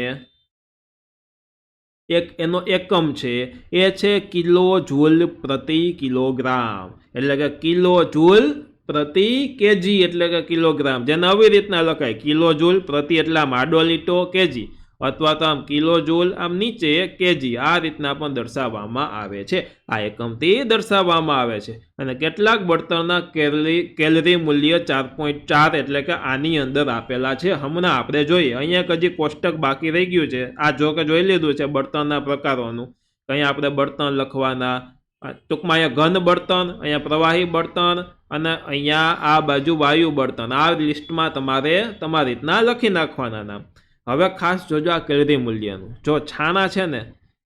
એનો એકમ છે એ છે કિલો જૂલ પ્રતિ કિલોગ્રામ. એટલે કે કિલો જૂલ પ્રતિ કેજી એટલે કે કિલોગ્રામ. જેને આવી રીતના લખાય કિલો જૂલ પ્રતિ એટલે આમ આડો લીટો કેજી, અથવા તો આમ કિલો જૂલ આમ નીચે કેજી, આ રીતના પણ દર્શાવવામાં આવે છે. આ એકમથી દર્શાવવામાં આવે છે. અને કેટલાક બળતણના કેલરી મૂલ્ય 4.4 એટલે કે આની અંદર આપેલા છે. હમણાં આપણે જોઈએ. અહીંયા હજી કોષ્ટક બાકી રહી ગયું છે. આ જો કે જોઈ લીધું છે બળતણના પ્રકારોનું. અહીંયા આપણે બળતણ લખવાના, ટૂંકમાં અહીંયા ઘન બળતણ, અહીંયા પ્રવાહી બળતણ અને અહીંયા આ બાજુ વાયુ બળતણ. આ લિસ્ટમાં તમારે તમારી રીતના લખી નાખવાના નામ. હવે ખાસ જોજો આ કેલરી મૂલ્યનું. જો છાણા છે ને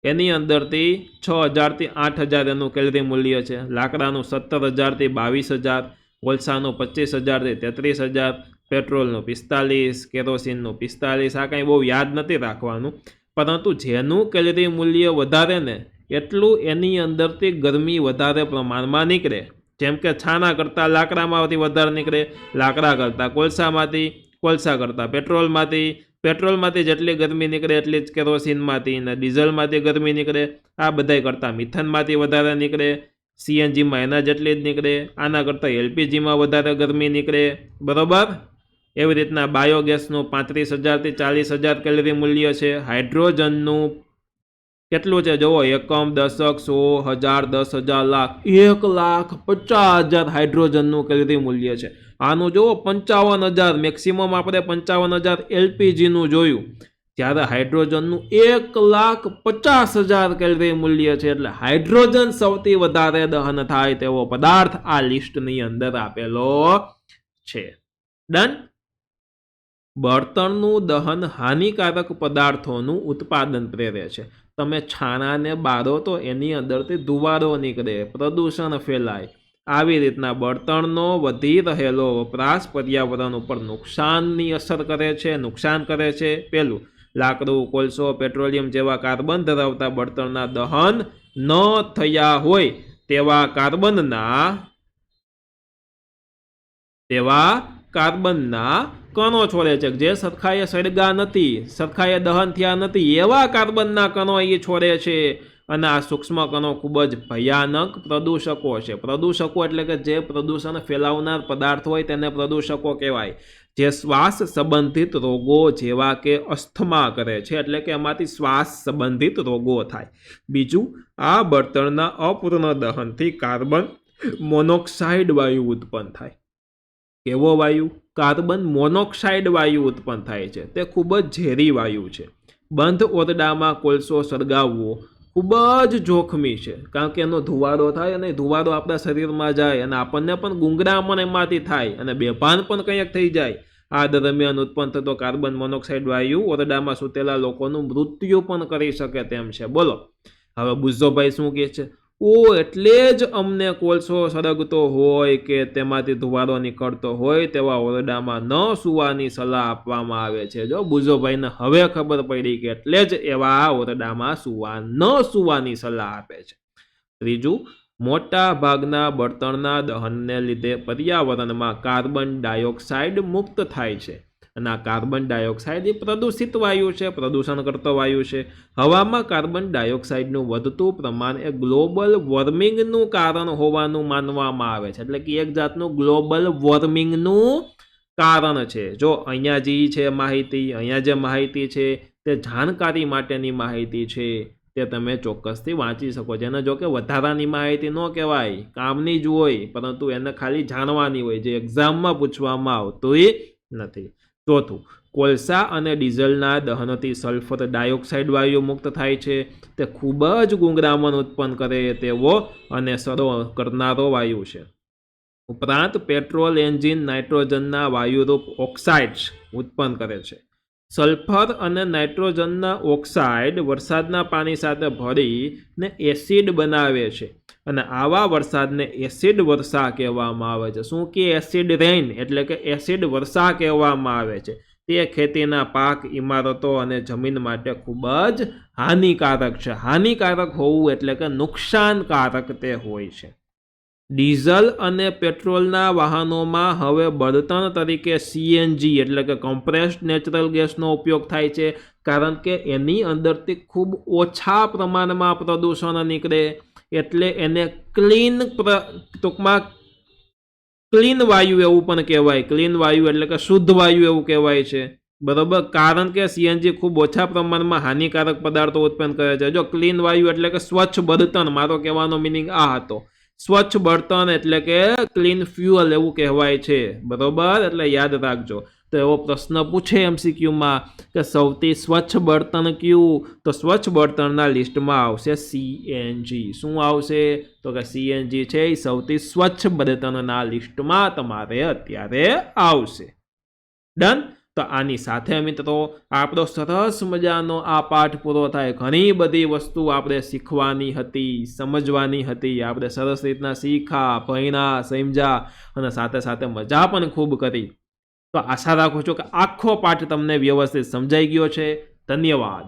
એની અંદરથી 6000 થી 8000 એનું કેલરી મૂલ્ય છે. લાકડાનું 17000 થી 22000, કોલસાનું 25000 થી 33000, પેટ્રોલનું 45, કેરોસીનનું 45. આ કંઈ બહુ યાદ નથી રાખવાનું, પરંતુ જેનું કેલરી મૂલ્ય વધારે ને એટલું એની અંદરથી ગરમી વધારે પ્રમાણમાં નીકળે. જેમ કે છાણા કરતાં લાકડામાંથી વધારે નીકળે, લાકડા કરતાં કોલસામાંથી, કોલસા કરતાં પેટ્રોલમાંથી જેટલી ગરમી નીકળે એટલી જ કેરોસીનમાંથી અને ડીઝલમાંથી ગરમી નીકળે. આ બધાય કરતાં મિથનમાંથી વધારે નીકળે, સીએનજીમાં એના જેટલી જ નીકળે, આના કરતાં એલપીજીમાં વધારે ગરમી નીકળે, બરાબર. એવી રીતના બાયોગેસનું 35000 થી 40000 કેલરી મૂલ્ય છે. હાઇડ્રોજનનું કેટલું છે જુઓ, એકમ, દશક, 100, 1000, 10,000, લાખ, 1,50,000 હાઇડ્રોજનનું કેલરી મૂલ્ય છે. આનું જુઓ 55,000, મેક્સિમમ આપણે 55,000 એલપીજીનું જોયું, જ્યારે હાઇડ્રોજનનું 1,50,000 કેલરી મૂલ્ય છે. એટલે હાઇડ્રોજન સૌથી વધારે દહન થાય તેવો પદાર્થ આ લિસ્ટની અંદર આપેલો છે. ડન. બળતણનું દહન હાનિકારક પદાર્થોનું ઉત્પાદન પ્રેરે છે. તમે છાણાને બાળો તો એની અંદરથી ધુવાડો નીકળે, પ્રદૂષણ ફેલાય. આવી રીતના બળતણનો વધી રહેલો વપરાશ પર્યાવરણ ઉપર નુકસાનની અસર કરે છે, નુકસાન કરે છે. પહેલું, લાકડું, કોલસો, પેટ્રોલિયમ જેવા કાર્બન ધરાવતા બળતણના દહન ન થયા હોય તેવા કાર્બનના કણો છોડે છે. જે સરખાએ સળગા નથી, સરખાએ દહન થયા નથી, એવા કાર્બનના કણો એ છોડે છે. અને આ સૂક્ષ્મ કણો ખૂબ જ ભયાનક પ્રદૂષકો છે. પ્રદૂષકો એટલે કે જે પ્રદૂષણ ફેલાવનાર પદાર્થ હોય તેને પ્રદૂષકો કહેવાય. જે શ્વાસ સંબંધિત રોગો જેવા કે અસ્થમા કરે છે, એટલે કે એમાંથી શ્વાસ સંબંધિત રોગો થાય. બીજું, આ બળતણના અપૂર્ણ દહનથી કાર્બન મોનોક્સાઇડ વાયુ ઉત્પન્ન થાય. કેવો વાયુ? કાર્બન મોનોક્સાઇડ વાયુ ઉત્પન્ન થાય છે. તે ખૂબ જ ઝેરી વાયુ છે. બંધ ઓરડામાં કોલસો સળગાવવો ખૂબ જ જોખમી છે, કારણ કે એનો ધુવાડો થાય અને ધુવાડો આપણા શરીરમાં જાય અને આપણને પણ ગુંગળામણ એમાંથી થાય અને બેભાન પણ કંઈક થઈ જાય. આ દરમિયાન ઉત્પન્ન થતો કાર્બન મોનોક્સાઇડ વાયુ ઓરડામાં સૂતેલા લોકોનું મૃત્યુ પણ કરી શકે તેમ છે. બોલો હવે બુઝ્ઝોભાઈ શું કહે છે? એટલે જ અમને કોલસો સળગતો હોય કે તેમાંથી ધુવાડો નીકળતો હોય તેવા ઓરડામાં ન સૂવાની સલાહ આપવામાં આવે છે. જો બુઝ્ઝોભાઈને હવે ખબર પડી કે એટલે જ એવા ઓરડામાં ન સૂવાની સલાહ આપે છે. ત્રીજું, મોટા ભાગના બળતણના દહનને લીધે પર્યાવરણમાં કાર્બન ડાયોક્સાઇડ મુક્ત થાય છે. અને આ કાર્બન ડાયોક્સાઇડ એ પ્રદૂષિત વાયુ છે, પ્રદૂષણ કરતો વાયુ છે. હવામાં કાર્બન ડાયોક્સાઇડનું વધતું પ્રમાણ એ ગ્લોબલ વોર્મિંગનું કારણ હોવાનું માનવામાં આવે છે. એટલે કે એક જાતનું ગ્લોબલ વોર્મિંગનું કારણ છે. જો અહીંયા જે માહિતી છે તે જાણકારી માટેની માહિતી છે, તે તમે ચોક્કસથી વાંચી શકો છો. એને જો કે વધારાની માહિતી ન કહેવાય, કામની જ હોય, પરંતુ એને ખાલી જાણવાની હોય, જે એક્ઝામમાં પૂછવામાં આવતું નથી. ચોથું, કોલસા અને ડીઝલના દહનથી સલ્ફર ડાયોક્સાઇડ વાયુ મુક્ત થાય છે. તે ખૂબ જ ગુંગળામણ ઉત્પન્ન કરે તેવો અને સડો કરનારો વાયુ છે. ઉપરાંત પેટ્રોલ એન્જિન નાઇટ્રોજનના વાયુરૂપ ઓક્સાઇડ્સ ઉત્પન્ન કરે છે. સલ્ફર અને નાઇટ્રોજનના ઓક્સાઇડ વરસાદના પાણી સાથે ભળીને એસિડ બનાવે છે. અને આવા વરસાદને એસિડ વર્ષા કહેવામાં આવે છે. શું કે એસિડ રેઇન એટલે કે એસિડ વર્ષા કહેવામાં આવે છે. તે ખેતીના પાક, ઇમારતો અને જમીન માટે ખૂબ જ હાનિકારક છે. હાનિકારક હોવું એટલે કે નુકસાનકારક તે હોય છે. ડીઝલ અને પેટ્રોલના વાહનોમાં હવે બળતણ તરીકે સીએનજી એટલે કે કમ્પ્રેસ્ડ નેચરલ ગેસનો ઉપયોગ થાય છે, કારણ કે એની અંદરથી ખૂબ ઓછા પ્રમાણમાં પ્રદૂષણ નીકળે, એટલે એને ક્લીન વાયુ એવું પણ કહેવાય. ક્લીન વાયુ એટલે કે શુદ્ધ વાયુ એવું કહેવાય છે. બરોબર, કારણ કે સીએનજી ખૂબ ઓછા પ્રમાણમાં હાનિકારક પદાર્થો ઉત્પન્ન કરે છે. જો ક્લીન વાયુ એટલે કે સ્વચ્છ બળતણ, મારો કહેવાનો મિનિંગ આ હતો. સ્વચ્છ બળતણ એટલે કે ક્લીન ફ્યુઅલ એવું કહેવાય છે. બરોબર, એટલે યાદ રાખજો. તો એવો પ્રશ્ન પૂછે એમસીક્યુમાં કે સૌથી સ્વચ્છ બળતણ કયું? તો સ્વચ્છ બળતણના લિસ્ટમાં આવશે સીએનજી. શું આવશે? તો કે સીએનજી છે એ સૌથી સ્વચ્છ બળતણના લિસ્ટમાં તમારે અત્યારે આવશે. ડન. તો આની સાથે મિત્રો આપણો સરસ મજાનો આ પાઠ પૂરો થાય. ઘણી બધી વસ્તુ આપણે શીખવાની હતી, સમજવાની હતી. આપણે સરસ રીતના શીખ્યા, ભણ્યા, સમજ્યા અને સાથે સાથે મજા પણ ખૂબ કરી. તો આશા રાખું છું કે આખો પાઠ તમને વ્યવસ્થિત સમજાઈ ગયો છે. ધન્યવાદ.